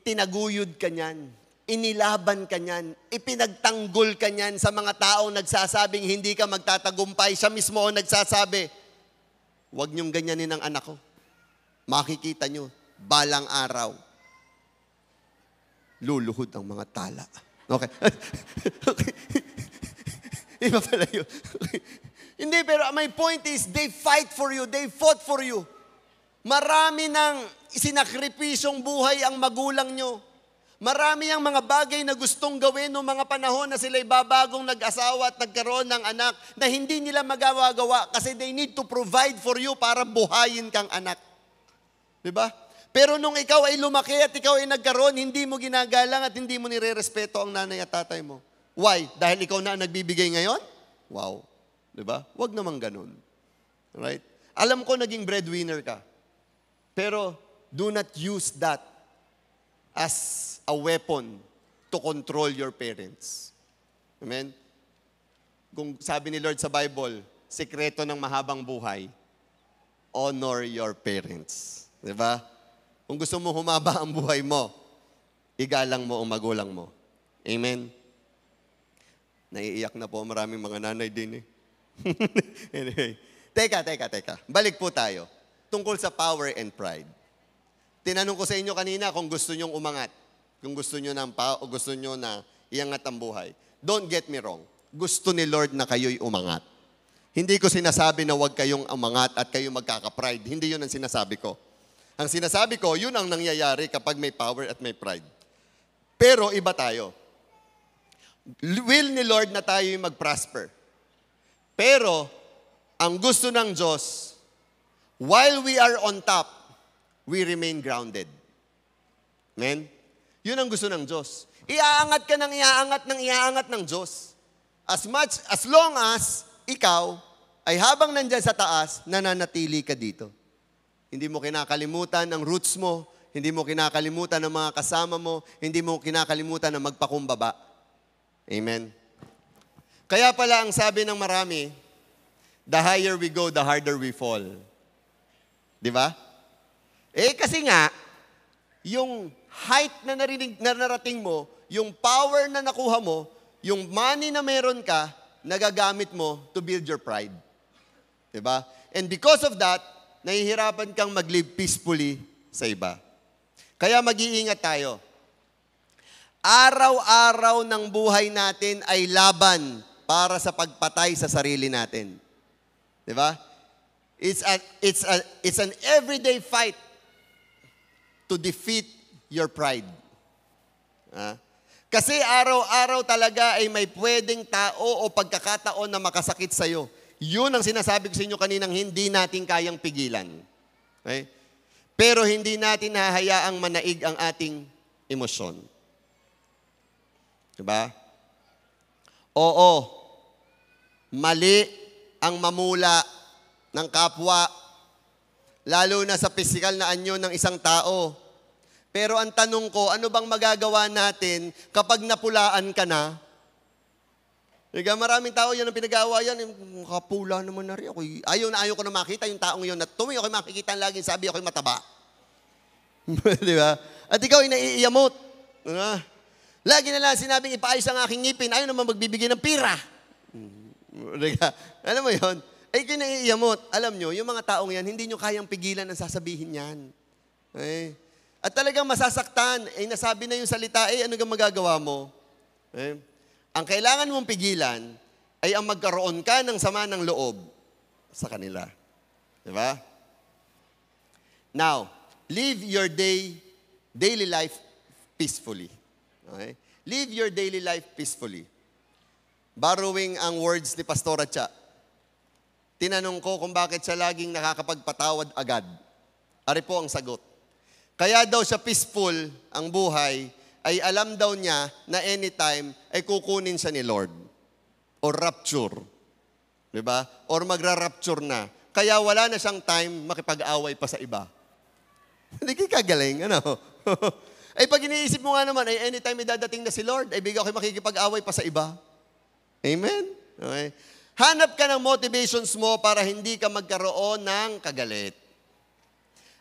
S1: Tinaguyod ka niyan. Inilaban ka niyan. Ipinagtanggol ka niyan sa mga taong nagsasabing hindi ka magtatagumpay. Siya mismo ang nagsasabi, huwag niyong ganyanin ang anak ko. Makikita niyo, balang araw, luluhod ang mga tala. Okay. Okay. Iba pala yun. Okay. Hindi, pero my point is, they fight for you. They fought for you. Marami ng isinakripisyong buhay ang magulang nyo. Marami ang mga bagay na gustong gawin noong mga panahon na sila'y babagong nag-asawa at nagkaroon ng anak na hindi nila magawa-gawa kasi they need to provide for you para buhayin kang anak. Diba? Pero nung ikaw ay lumaki at ikaw ay nagkaroon, hindi mo ginagalang at hindi mo nire-respeto ang nanay at tatay mo. Why? Dahil ikaw na ang nagbibigay ngayon? Wow. Diba? Huwag naman ganun. Right? Alam ko naging breadwinner ka. Pero do not use that as a weapon to control your parents. Amen? Kung sabi ni Lord sa Bible, sekreto ng mahabang buhay, honor your parents. Diba? Kung gusto mo humaba ang buhay mo, igalang mo ang magulang mo. Amen? Naiiyak na po maraming mga nanay din eh. Anyway, teka. Balik po tayo. Tungkol sa power and pride. Tinanong ko sa inyo kanina kung gusto nyong umangat. Kung gusto nyo na iangat ang buhay. Don't get me wrong. Gusto ni Lord na kayo'y umangat. Hindi ko sinasabi na huwag kayong umangat at kayo magkaka-pride. Hindi yun ang sinasabi ko. Ang sinasabi ko, yun ang nangyayari kapag may power at may pride. Pero iba tayo. Will ni Lord na tayo'y mag-prosper. Pero, ang gusto ng Diyos, while we are on top, we remain grounded. Amen? Yun ang gusto ng Diyos. Iaangat ka ng iaangat ng Diyos. As long as ikaw ay habang nandyan sa taas, nananatili ka dito. Hindi mo kinakalimutan ang roots mo, hindi mo kinakalimutan ang mga kasama mo, hindi mo kinakalimutan na magpakumbaba. Amen? Kaya pala ang sabi ng marami, the higher we go, the harder we fall. Di ba? Kasi nga, yung height na narating mo, yung power na nakuha mo, yung money na meron ka, nagagamit mo to build your pride. Di ba? And because of that, nahihirapan kang mag-live peacefully sa iba. Kaya mag-iingat tayo. Araw-araw ng buhay natin ay laban para sa pagpatay sa sarili natin. Di ba? It's an everyday fight to defeat your pride. Kasi araw-araw talaga ay may pwedeng tao o pagkakataon na makasakit sa'yo. Yun ang sinasabi ko sa inyo kaninang hindi natin kayang pigilan. Okay? Pero hindi natin hahayaang manaig ang ating emosyon. Diba? Oo, mali ang mamula ng kapwa, lalo na sa pisikal na anyo ng isang tao. Pero ang tanong ko, ano bang magagawa natin kapag napulaan ka na? Maraming tao yan ang pinag-aawa yan. Kapula naman na rin ako. Ayaw ko na makita yung taong yun. At tuwing ako'y makikita lagi, sabi ako'y mataba. Di ba? At ikaw ay naiiyamot. Lagi na lang sinabing ipaayos ang aking ngipin. Ayaw naman magbibigay ng pira. Alam mo yun? Ay kinaiiyamot. Alam nyo, yung mga taong yan, hindi nyo kayang pigilan ang sasabihin yan. At talagang masasaktan. Nasabi na yung salita, ano kang magagawa mo? Ang kailangan mong pigilan ay ang magkaroon ka ng sama ng loob sa kanila. Diba? Now, live your daily life peacefully. Okay? Live your daily life peacefully. Borrowing ang words ni Pastor Atcha, tinanong ko kung bakit siya laging nakakapagpatawad agad. Ari po ang sagot. Kaya daw siya peaceful ang buhay, ay alam daw niya na anytime ay kukunin siya ni Lord. Or rapture. Diba? Or magra-rapture na. Kaya wala na siyang time makipag-away pa sa iba. Hindi kagaling, ano? Ay pag iniisip mo nga naman, ay anytime may dadating na si Lord, ay bigyan ko makikipag-away pa sa iba. Amen? Okay. Hanap ka ng motivations mo para hindi ka magkaroon ng kagalit.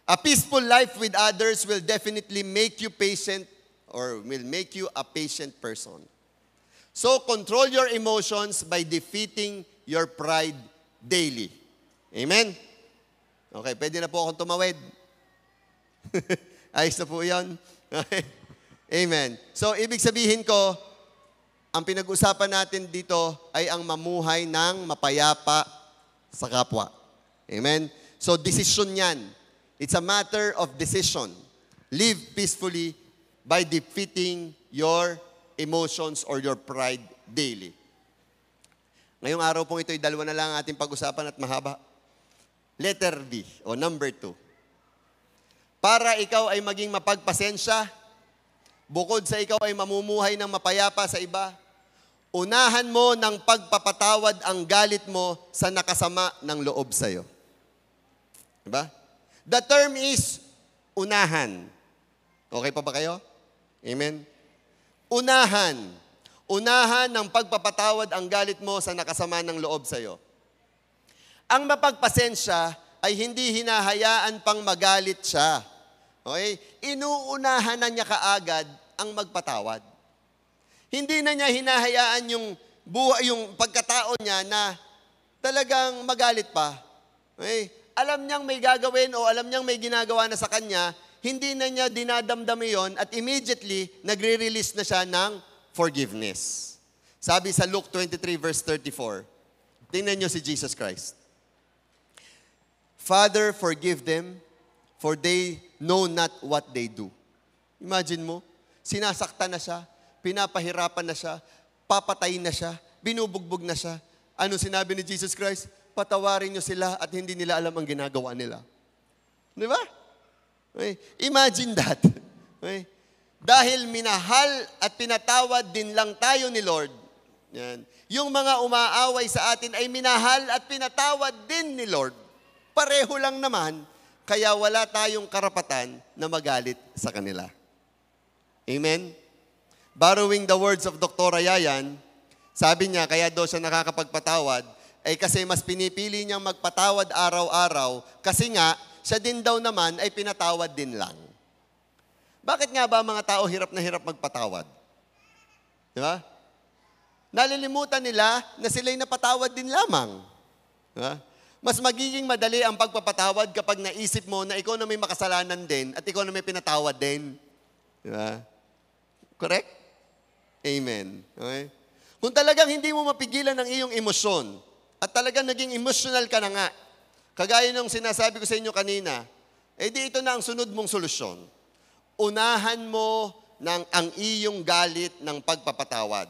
S1: A peaceful life with others will definitely make you patient or will make you a patient person. So, control your emotions by defeating your pride daily. Amen? Okay, pwede na po akong tumawid. Ayos na po yan. Okay. Amen. So, ibig sabihin ko, ang pinag-usapan natin dito ay ang mamuhay ng mapayapa sa kapwa. Amen? So, decision yan. It's a matter of decision. Live peacefully by defeating your emotions or your pride daily. Ngayong araw pong ito, dalawa na lang ating pag-usapan at mahaba. Letter D, o number 2. para ikaw ay maging mapagpasensya, bukod sa ikaw ay mamumuhay ng mapayapa sa iba, unahan mo ng pagpapatawad ang galit mo sa nakasama ng loob sa'yo. Diba? The term is unahan. Okay pa ba kayo? Amen? Unahan. Unahan ng pagpapatawad ang galit mo sa nakasama ng loob sa'yo. Ang mapagpasensya ay hindi hinahayaan pang magalit siya. Okay? Inuunahan na niya kaagad ang magpatawad. Hindi na niya hinahayaan yung pagkatao niya na talagang magalit pa. Okay? Alam niyang may gagawin o alam niyang may ginagawa na sa kanya, hindi na niya dinadamdam yon at immediately nagre-release na siya ng forgiveness. Sabi sa Luke 23 verse 34, tingnan niyo si Jesus Christ. Father, forgive them, for they know not what they do. Imagine mo, sinasaktan na siya, pinapahirapan na siya, papatayin na siya, binubugbog na siya. Ano sinabi ni Jesus Christ? Patawarin niyo sila at hindi nila alam ang ginagawa nila. Di ba? Okay. Imagine that. Okay. Dahil minahal at pinatawad din lang tayo ni Lord, yan, yung mga umaaway sa atin ay minahal at pinatawad din ni Lord. Pareho lang naman, kaya wala tayong karapatan na magalit sa kanila. Amen? Borrowing the words of Dr. Yayan, sabi niya, kaya daw siya nakakapagpatawad, ay kasi mas pinipili niyang magpatawad araw-araw, kasi nga, siya din daw naman ay pinatawad din lang. Bakit nga ba mga tao hirap na hirap magpatawad? Di ba? Nalilimutan nila na sila'y napatawad din lamang. Di ba? Mas magiging madali ang pagpapatawad kapag naisip mo na ikaw na may makasalanan din at ikaw na may pinatawad din. Di ba? Correct? Amen. Okay? Kung talagang hindi mo mapigilan ang iyong emosyon at talagang naging emotional ka na nga, kagaya ng sinasabi ko sa inyo kanina, di ito na ang sunod mong solusyon. Unahan mo ang iyong galit ng pagpapatawad.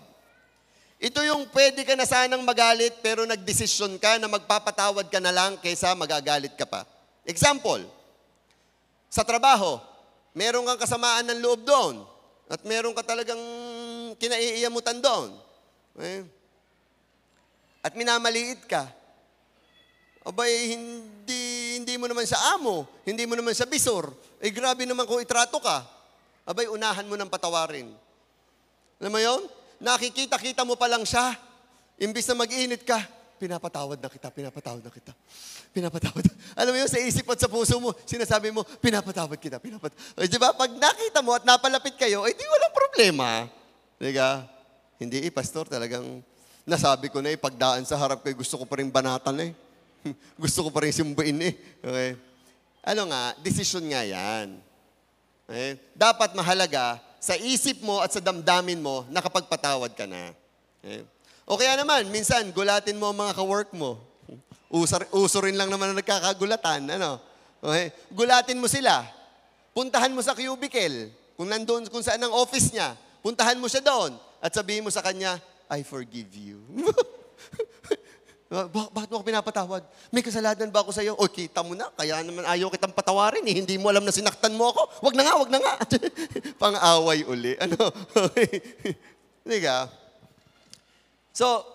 S1: Ito yung pwede ka na sanang magalit pero nagdesisyon ka na magpapatawad ka na lang kaysa magagalit ka pa. Example, sa trabaho, meron kang kasamaan ng loob doon at meron ka talagang kinaiiyamutan doon. Okay? At minamaliit ka. Abay, hindi mo naman sa amo, hindi mo naman sa bisor. Grabe naman kung itrato ka. Abay, unahan mo ng patawarin. Alam mo yun? Nakikita-kita mo pa lang siya. Imbis na mag-init ka, pinapatawad na kita, pinapatawad na kita. Pinapatawad. Alam mo yun, sa isip at sa puso mo, sinasabi mo, pinapatawad kita, pinapatawad. Di ba? Pag nakita mo at napalapit kayo, di walang problema. Diga? Hindi pastor, talagang nasabi ko na pagdaan sa harap ko, gusto ko pa rin banatan Gusto ko pa rin simbuin Okay? Ano nga, desisyon nga yan. Okay? Dapat mahalaga, sa isip mo at sa damdamin mo, nakapagpatawad ka na. Okay? O kaya naman, minsan, gulatin mo ang mga ka-work mo. Uso rin lang naman na nagkakagulatan. Ano? Okay? Gulatin mo sila. Puntahan mo sa cubicle. Kung nandun, kung saan ang office niya, puntahan mo siya doon. At sabihin mo sa kanya, I forgive you. Bakit mo ako pinapatawad? May kasalanan ba ako sa iyo? O, kita mo na, kaya naman ayaw kitang patawarin Hindi mo alam na sinaktan mo ako. Wag na nga. Pang-away uli. Ano? Diga? So,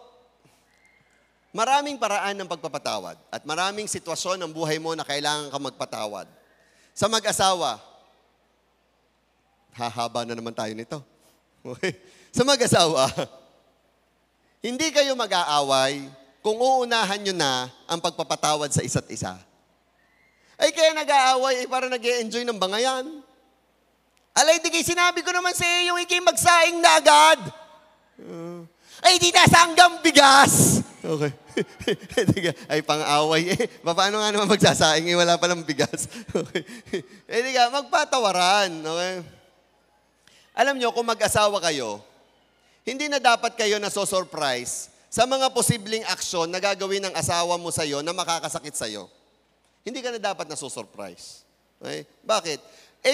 S1: maraming paraan ng pagpapatawad at maraming sitwasyon ng buhay mo na kailangan ka magpatawad. Sa mag-asawa, hahaba na naman tayo nito. Okay? Sa mag-asawa, hindi kayo mag-aaway kung uunahan nyo na ang pagpapatawad sa isa't isa. Ay kaya nag-aaway, para nag-e-enjoy ng bangayan. Alay, di kayo sinabi ko naman sa iyo, yung ikay magsaing na agad. Ay, di nasa hanggang bigas. Okay. Ay, pang-away paano nga naman magsasaing? Wala palang bigas. Okay. Di ka, magpatawaran. Okay. Alam nyo, kung mag-asawa kayo, hindi na dapat kayo naso-surprise sa mga posibleng aksyon na gagawin ng asawa mo sa'yo na makakasakit sa'yo. Hindi ka na dapat nasusurprise. Okay? Bakit?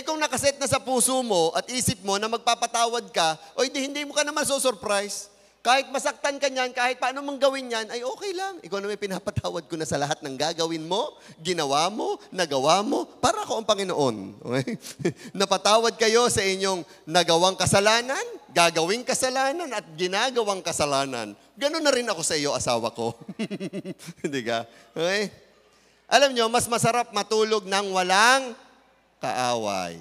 S1: Kung nakaset na sa puso mo at isip mo na magpapatawad ka, hindi mo ka naman susurprise. Kahit masaktan ka niyan, kahit paano mong gawin yan, ay okay lang. Ikaw na may pinapatawad ko na sa lahat ng gagawin mo, ginawa mo, nagawa mo, para ako ang Panginoon. Okay? Napatawad kayo sa inyong nagawang kasalanan, gagawing kasalanan, at ginagawang kasalanan. Ganon na rin ako sa iyo, asawa ko. Hindi ka? Okay? Alam nyo, mas masarap matulog ng walang kaaway.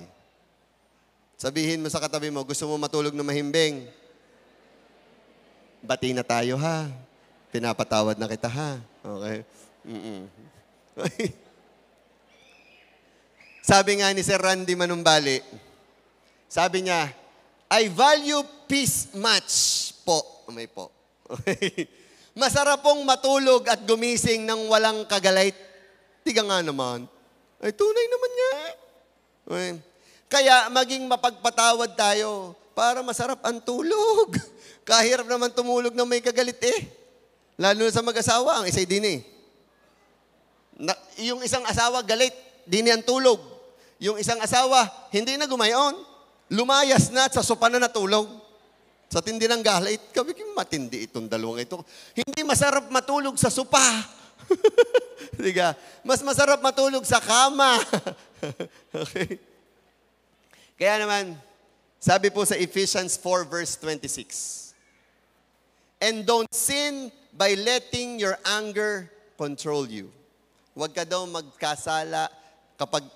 S1: Sabihin mo sa katabi mo, gusto mo matulog na mahimbing? Bati na tayo ha. Pinapatawad na kita ha. Okay? Sabi nga ni Sir Randy Manumbali, sabi niya, I value peace much po. May po. Okay? Masarap pong matulog at gumising ng walang kagalait. Tiga nga naman. Ay, tunay naman nga. Okay? Kaya maging mapagpatawad tayo para masarap ang tulog. Kahirap naman tumulog na may kagalit eh. Lalo na sa mag-asawa, ang isa'y din eh. Yung isang asawa galit, din ang tulog. Yung isang asawa, hindi na gumayon. Lumayas na at sa sopa na natulog. Sa tindi ng galit, kami matindi itong dalawang ito. Hindi masarap matulog sa sopa. Diga, mas masarap matulog sa kama. Okay? Kaya naman, sabi po sa Ephesians 4 verse 26, and don't sin by letting your anger control you. Huwag ka daw magkasala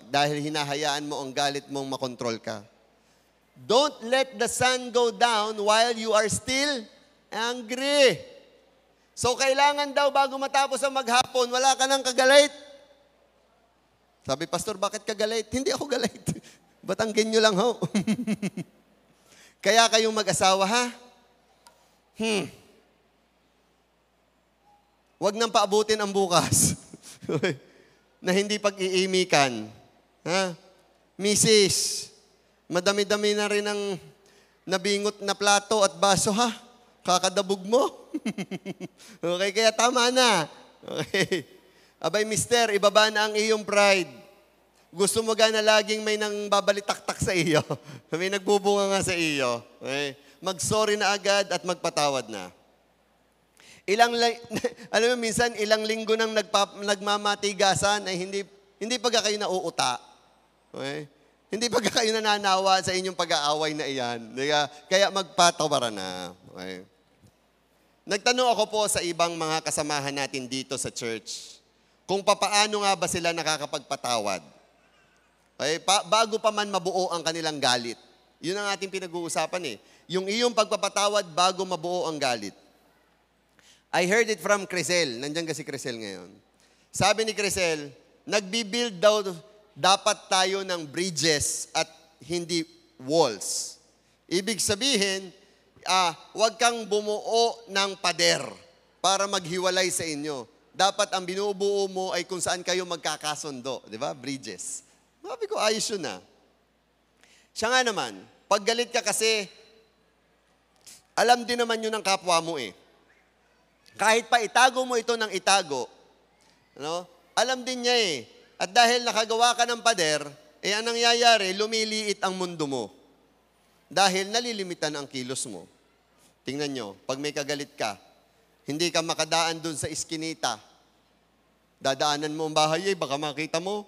S1: dahil hinahayaan mo ang galit mong makontrol ka. Don't let the sun go down while you are still angry. So, kailangan daw bago matapos ang maghapon, wala ka nang kagalit. Sabi, Pastor, bakit kagalit? Hindi ako galit. Batanggin nyo lang ho. Kaya kayong mag-asawa, ha? Huwag nang paabutin ang bukas. Na hindi pag-iimikan. Ha? Mrs., madami-dami na rin ang nabingot na plato at baso, ha? Kakadabog mo. Okay, kaya tama na. Okay. Abay, mister, ibaba na ang iyong pride. Gusto mo na laging may nang babalitaktak sa iyo. May nagbubunga nga sa iyo. Okay? Mag-sorry na agad at magpatawad na. Alam mo, minsan, ilang linggo nang nagmamatigasan ay hindi pagka kayo nauuta. Okay? Hindi pagka kayo nananawa sa inyong pag-aaway na iyan. Kaya magpatawaran na. Okay? Nagtanong ako po sa ibang mga kasamahan natin dito sa church kung papaano nga ba sila nakakapagpatawad. Okay? Bago pa man mabuo ang kanilang galit. Yun ang ating pinag-uusapan eh. Yung iyong pagpapatawad bago mabuo ang galit. I heard it from Crisel. Nandiyan kasi Crisel ngayon. Sabi ni Crisel, nagbibuild daw dapat tayo ng bridges at hindi walls. Ibig sabihin, huwag kang bumuo ng pader para maghiwalay sa inyo. Dapat ang binubuo mo ay kung saan kayo magkakasundo. Di ba? Bridges. Sabi ko, ayos yun na. Siya nga naman, pag galit ka kasi, alam din naman yun ng kapwa mo eh. Kahit pa itago mo ito ng itago, alam din niya eh. At dahil nakagawa ka ng pader, ang nangyayari, lumiliit ang mundo mo. Dahil nalilimitan ang kilos mo. Tingnan nyo, pag may kagalit ka, hindi ka makadaan dun sa iskinita. Dadaanan mo ang bahay, baka makita mo.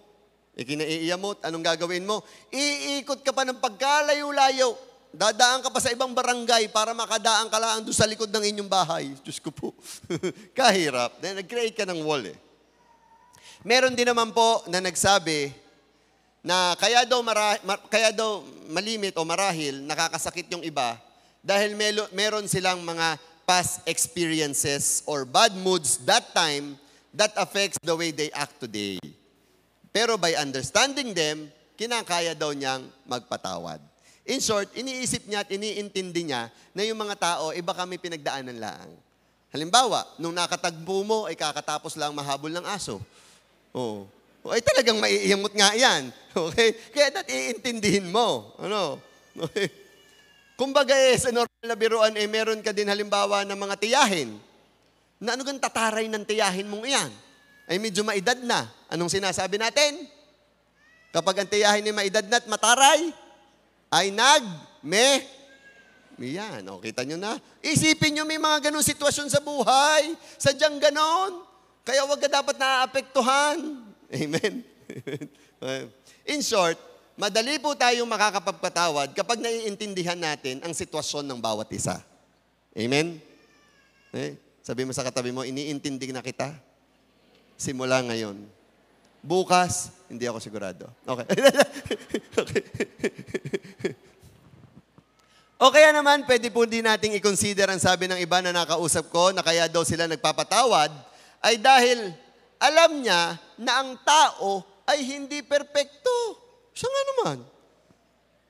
S1: Kinaiiya mo, anong gagawin mo? Iikot ka pa ng pagkalayo-layo. Dadaan ka pa sa ibang barangay para makadaan ka lang doon sa likod ng inyong bahay. Diyos ko po. Kahirap. Nag-create ka ng wall eh. Meron din naman po na nagsabi na kaya daw malimit o marahil nakakasakit yung iba dahil meron silang mga past experiences or bad moods that time that affects the way they act today. Pero by understanding them, kinakaya daw niyang magpatawad. In short, iniisip niya at iniintindi niya na yung mga tao, iba kami pinagdaanan lang. Halimbawa, nung nakatagpo mo, ay kakatapos lang mahabol ng aso. Oo. Ay talagang maiiyamot nga yan. Okay? Kaya iintindihin mo. Okay? Kumbaga sa normal na biruan, meron ka din halimbawa ng mga tiyahin. Na ano gan tataray ng tiyahin mong iyan? Ay medyo maedad na. Anong sinasabi natin? Kapag ang tiyahin ay maedad na at mataray, ay Yan, o, kita nyo na. Isipin nyo may mga ganong sitwasyon sa buhay. Sadyang ganon. Kaya wag ka dapat naaapektuhan. Amen. In short, madali po tayong makakapagpatawad kapag naiintindihan natin ang sitwasyon ng bawat isa. Amen? Sabi mo sa katabi mo, iniintindi na kita. Simula ngayon. Bukas, hindi ako sigurado. Okay. Okay. O kaya naman, pwede po din nating i-consider ang sabi ng iba na nakausap ko na kaya daw sila nagpapatawad ay dahil alam niya na ang tao ay hindi perpekto. Siya nga naman.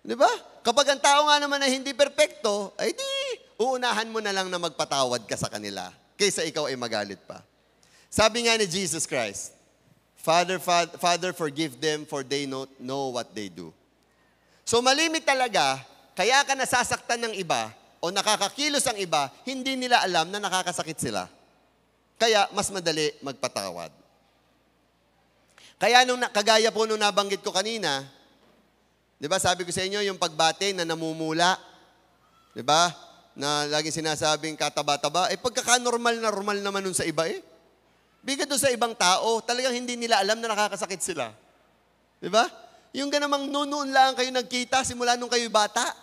S1: Di ba? Kapag ang tao nga naman ay hindi perpekto, ay di, uunahan mo na lang na magpatawad ka sa kanila kaysa ikaw ay magalit pa. Sabi nga ni Jesus Christ, Father, forgive them for they don't know what they do. So malimit talaga, kaya ka nasasaktan ng iba o nakakakilos ang iba, hindi nila alam na nakakasakit sila. Kaya mas madali magpatawad. Kaya kagaya po nung nabanggit ko kanina, di ba sabi ko sa inyo yung pagbate na namumula, di ba? Na laging sinasabing kataba-taba, pagkaka-normal naman nun sa iba Biga doon sa ibang tao, talagang hindi nila alam na nakakasakit sila. Di ba? Yung ganamang noon lang kayo nagkita simula nung kayo bata.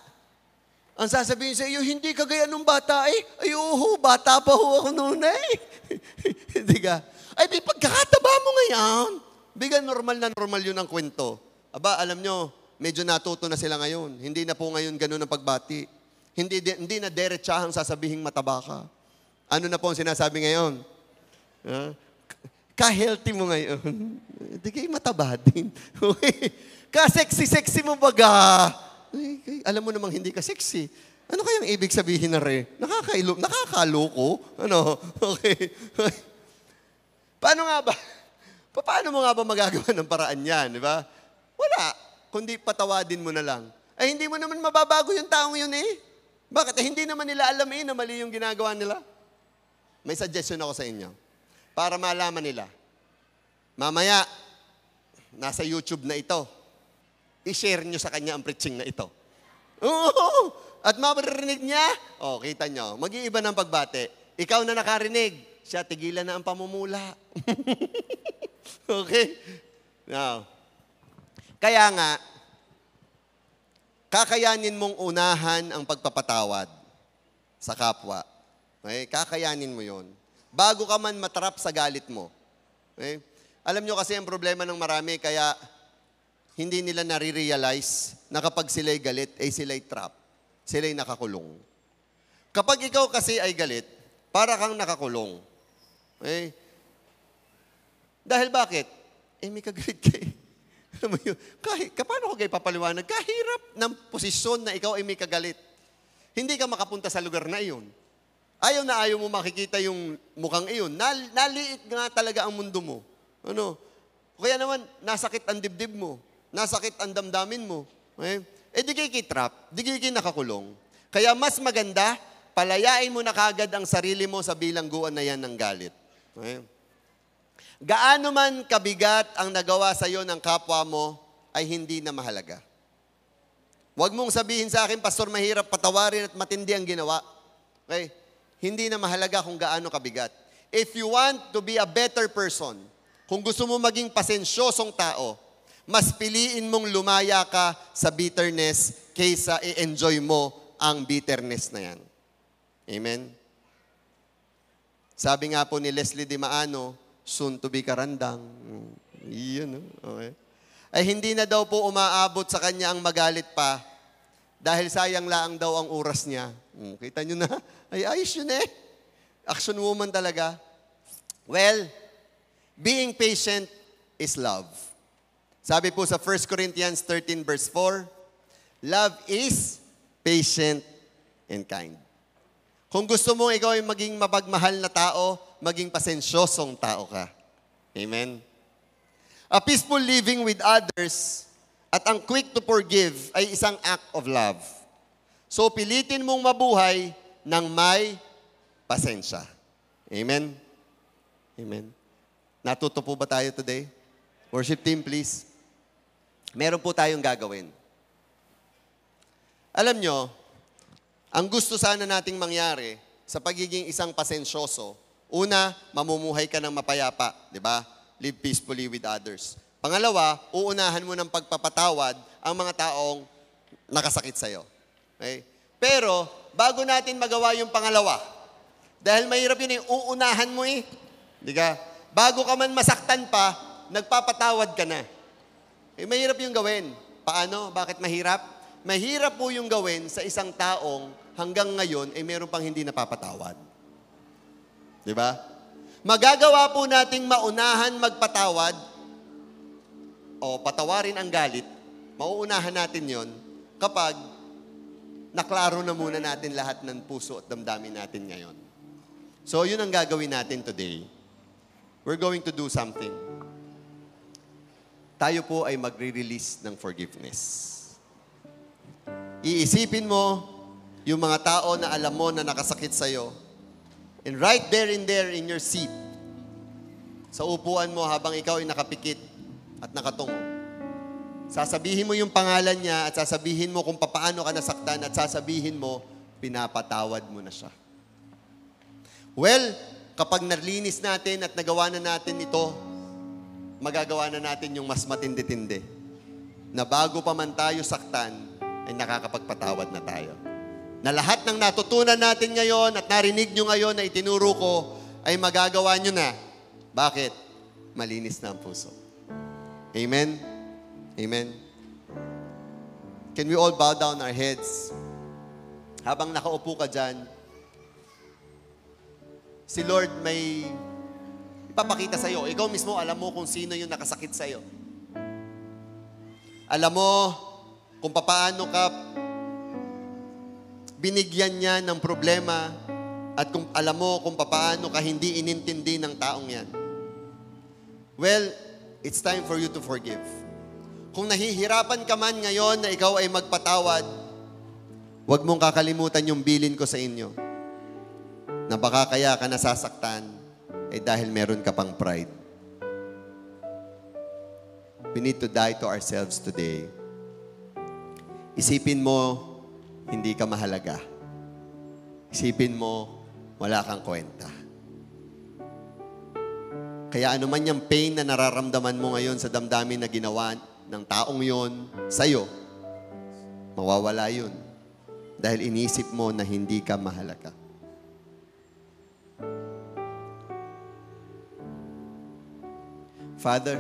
S1: Ang sasabihin sa iyo, hindi kagaya nung bata Ay, bata pa ako noon Hindi ka? Ay, may pagkakataba mo ngayon. Biga normal na normal yun ang kwento. Aba, alam nyo, medyo natuto na sila ngayon. Hindi na po ngayon ganun ang pagbati. Hindi na derechahang sasabihing mataba ka. Ano na po ang sinasabi ngayon? Ka-healthy mo ngayon. Hindi kayo mataba din. Ka-sexy-sexy mo baga. Alam mo namang hindi ka sexy. Ano kayang ibig sabihin na nakakaloko? Ano? Okay. Paano nga ba? Paano mo nga ba magagawa ng paraan yan? Di ba? Wala. Kundi patawadin mo na lang. Ay, hindi mo naman mababago yung taong yun Bakit? Hindi naman nila alam na mali yung ginagawa nila. May suggestion ako sa inyo. Para malaman nila. Mamaya, nasa YouTube na ito. I-share nyo sa kanya ang preaching na ito. Oo! At maririnig niya, kita nyo, mag-iiba ng pagbate. Ikaw na nakarinig, siya tigilan na ang pamumula. Okay? Now, kaya nga, kakayanin mong unahan ang pagpapatawad sa kapwa. Okay? Kakayanin mo yon. Bago ka man matrap sa galit mo. Okay? Alam nyo kasi ang problema ng marami, kaya hindi nila nare-realize na kapag sila'y galit, ay sila'y trap. Sila'y nakakulong. Kapag ikaw kasi ay galit, para kang nakakulong. Okay? Dahil bakit? May kagalit ka Alam mo yun? Paano ko kayo papaliwanag? Kahirap ng posisyon na ikaw ay may kagalit. Hindi ka makapunta sa lugar na iyon. Ayaw na ayaw mo makikita yung mukhang iyon. Naliit nga talaga ang mundo mo. Ano? Kaya naman, nasakit ang dibdib mo. Nasakit ang damdamin mo. Okay? Di kayo kitrap, di kayo nakakulong. Kaya mas maganda, palayain mo na kagad ang sarili mo sa bilangguan na yan ng galit. Okay? Gaano man kabigat ang nagawa sa iyo ng kapwa mo, ay hindi na mahalaga. Huwag mong sabihin sa akin, Pastor, mahirap patawarin at matindi ang ginawa. Okay? Hindi na mahalaga kung gaano kabigat. If you want to be a better person, kung gusto mo maging pasensyosong tao, mas piliin mong lumaya ka sa bitterness kaysa i-enjoy mo ang bitterness na yan. Amen? Sabi nga po ni Leslie Di Maano, soon to be karandang. Yun, okay. Ay hindi na daw po umaabot sa kanya ang magalit pa dahil sayang lang daw ang oras niya. Kita nyo na? Ay ayos yun Action woman talaga. Well, being patient is love. Sabi po sa 1 Corinthians 13 verse 4, love is patient and kind. Kung gusto mo ikaw ay maging mapagmahal na tao, maging pasensyosong tao ka. Amen? A peaceful living with others at ang quick to forgive ay isang act of love. So pilitin mong mabuhay ng may pasensya. Amen? Amen? Natuto po ba tayo today? Worship team, please. Meron po tayong gagawin. Alam nyo, Ang gusto sana nating mangyari sa pagiging isang pasensyoso, una, mamumuhay ka ng mapayapa, di ba? Live peacefully with others. Pangalawa, uunahan mo ng pagpapatawad ang mga taong nakasakit sa'yo. Okay? Pero, bago natin magawa yung pangalawa, dahil mahirap yun uunahan mo Di ka? Bago ka man masaktan pa, nagpapatawad ka na. Mahirap yung gawin. Paano? Bakit mahirap? Mahirap po yung gawin sa isang taong hanggang ngayon ay meron pang hindi napapatawad. Di ba? Magagawa po nating maunahan magpatawad o patawarin ang galit, mauunahan natin yon kapag naklaro na muna natin lahat ng puso at damdamin natin ngayon. So, yun ang gagawin natin today. We're going to do something. Tayo po ay magre-release ng forgiveness. Iisipin mo yung mga tao na alam mo na nakasakit sa'yo. And right there in your seat, sa upuan mo habang ikaw ay nakapikit at nakatungo, sasabihin mo yung pangalan niya at sasabihin mo kung paano ka nasaktan at sasabihin mo, pinapatawad mo na siya. Well, kapag nalinis natin at nagawa na natin ito, magagawa na natin yung mas matindi-tindi. Na bago pa man tayo saktan, ay nakakapagpatawad na tayo. Na lahat ng natutunan natin ngayon at narinig nyo ngayon na itinuro ko, ay magagawa nyo na. Bakit? Malinis na ang puso. Amen? Amen? Can we all bow down our heads? Habang nakaupo ka dyan, si Lord may ipapakita sa'yo. Ikaw mismo, alam mo kung sino yung nakasakit sa'yo. Alam mo kung paano ka binigyan niya ng problema at kung alam mo kung paano ka hindi inintindi ng taong yan. Well, it's time for you to forgive. Kung nahihirapan ka man ngayon na ikaw ay magpatawad, huwag mong kakalimutan yung bilin ko sa inyo. Na baka kaya ka nasasaktan ay dahil meron ka pang pride. We need to die to ourselves today. Isipin mo, hindi ka mahalaga. Isipin mo, wala kang kwenta. Kaya ano man yung pain na nararamdaman mo ngayon sa damdamin na ginawa ng taong yon sa'yo, mawawala yun. Dahil inisip mo na hindi ka mahalaga. Father,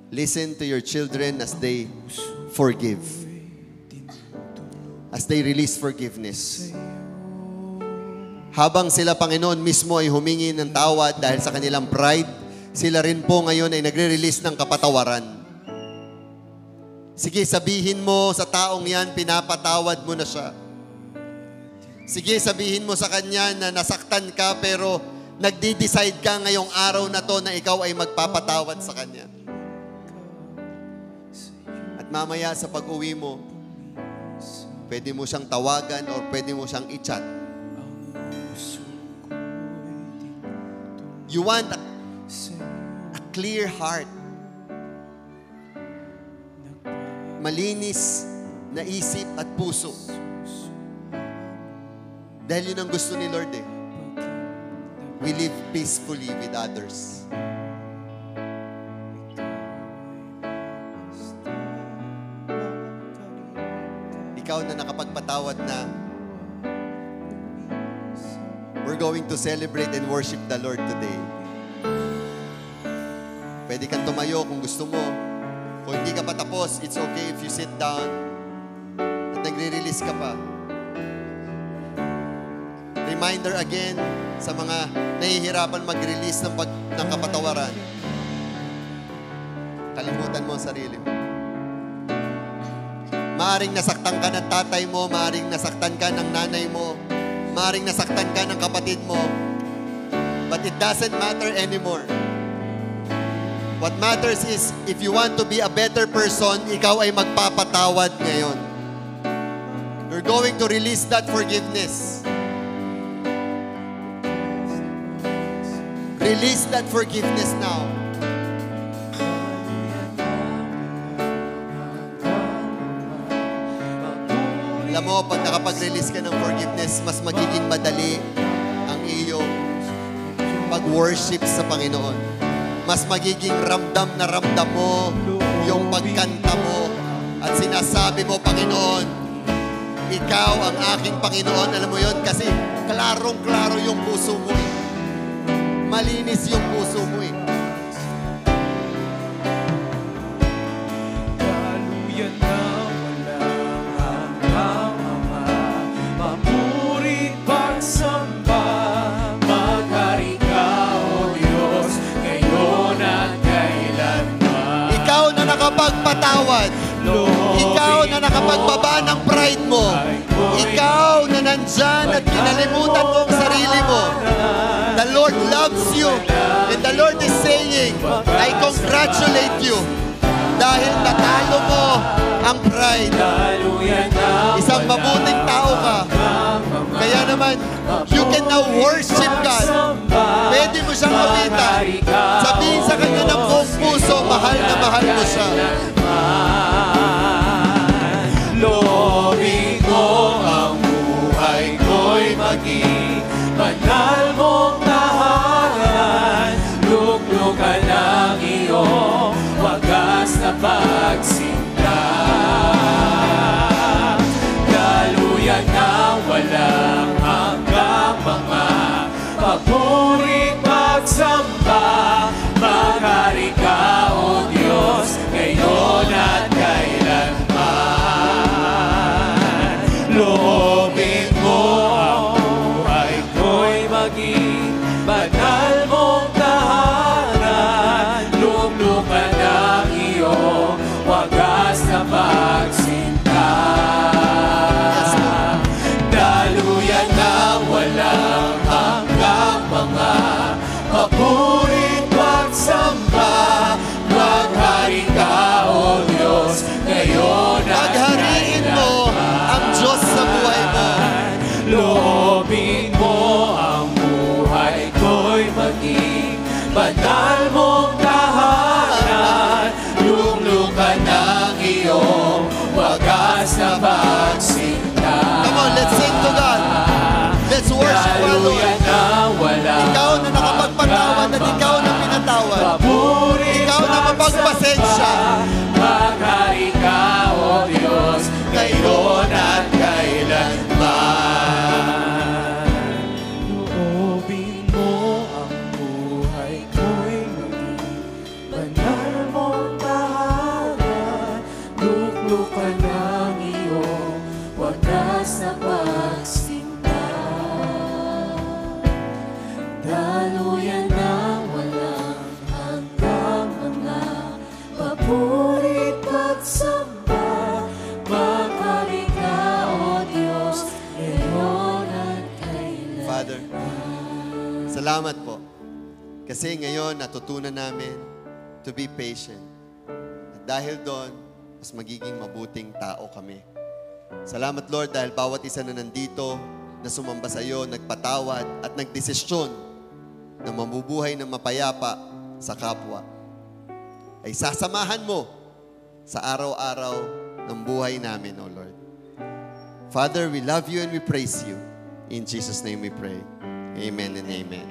S1: listen to your children as they forgive. As they release forgiveness. Habang sila, Panginoon, mismo ay humingi ng tawad dahil sa kanilang pride, sila rin po ngayon ay nagre-release ng kapatawaran. Sige, sabihin mo sa taong yan, pinapatawad mo na siya. Sige, sabihin mo sa kanya na nasaktan ka pero nagdi-decide ka ngayong araw na to na ikaw ay magpapatawad sa kanya. At mamaya sa pag-uwi mo, pwede mo siyang tawagan or pwede mo siyang i-chat. You want a clear heart. Malinis na isip at puso. Dahil yun ang gusto ni Lord eh. We live peacefully with others. Ikaw na nakapagpatawad na, we're going to celebrate and worship the Lord today. Pwede kang tumayo kung gusto mo. Kung hindi ka pa tapos, it's okay if you sit down at nagre-release ka pa. Reminder again sa mga nahihirapan mag-release ng kapatawaran. Kalimutan mo ang sarili mo. Maaring nasaktan ka ng tatay mo, maaring nasaktan ka ng nanay mo, maaring nasaktan ka ng kapatid mo, but it doesn't matter anymore. What matters is, if you want to be a better person, ikaw ay magpapatawad ngayon. You're going to release that forgiveness. Release that forgiveness now. Alam mo, pag nakapag-release ka ng forgiveness, mas magiging madali ang iyong pag-worship sa Panginoon. Mas magiging ramdam na ramdam mo yung pagkanta mo at sinasabi mo, Panginoon, ikaw ang aking Panginoon. Alam mo yon kasi klarong-klaro yung puso mo eh. Malinis yung puso mo eh.
S2: Daluyan na walang hanggang Ama, papuri pagsamba, maghari ka, O Diyos, ngayon at kailanman.
S1: Ikaw na nakapagpatawad. Ikaw na nakapagbaba ng pride mo. Ikaw na nandyan at kinalimutan mo ang sarili mo. The Lord loves you. And the Lord is saying, I congratulate you. Dahil natalo mo ang pride. Isang mabuting tao ka. Kaya naman, you can now worship God. Pwede mo siyang kapitan. Sabihin sa kanya ng buong puso, mahal na mahal mo siya.
S2: Loobin mo ang buhay ko'y maging banal mong tahanan. Luglugan ang iyong wagas na pagsinta. Daluyan ng walang hanggang mga papuri pagsamba, maghari ka, O Diyos, ngayon at kailanman. Loobin mo ang buhay ko'y maging banal mong tahanan. Luglugan ang iyong wagas na pagsinta. Daluyan ng walang hanggang mga papuri pagsamba, maghari ka, O Diyos, ngayon at
S1: Paghariin mo ang Diyos sa buhay mo.
S2: Loobin mo ang buhay ko'y maging banal mong tahanan. Luglugan ng iyong wagas na pagsinta.
S1: Come on, let's sing to God. Let's worship our Lord.
S2: Daluyan ng walang
S1: Ikaw na nakapagpatawad at ikaw na pinatawad. Ikaw na mapagpasensya.
S2: Maghari ka, O Diyos, ngayon at kailanman. Loobin mo ang buhay ko'y maging banal mong tahanan. Luglugan ng iyong wagas na pagsinta. Daluyan ng walang hanggang mga papuri pagsamba, maghari ka, O Diyos, ngayon at kailanman.
S1: Father, salamat po. Kasi ngayon natutunan namin to be patient. At dahil doon, mas magiging mabuting tao kami. Salamat Lord dahil bawat isa na nandito na sumamba sa iyo, nagpatawad at nagdesisyon na mamubuhay ng mapayapa sa kapwa ay sasamahan mo sa araw-araw ng buhay namin, O Lord. Father, we love you and we praise you. In Jesus' name we pray. Amen and amen.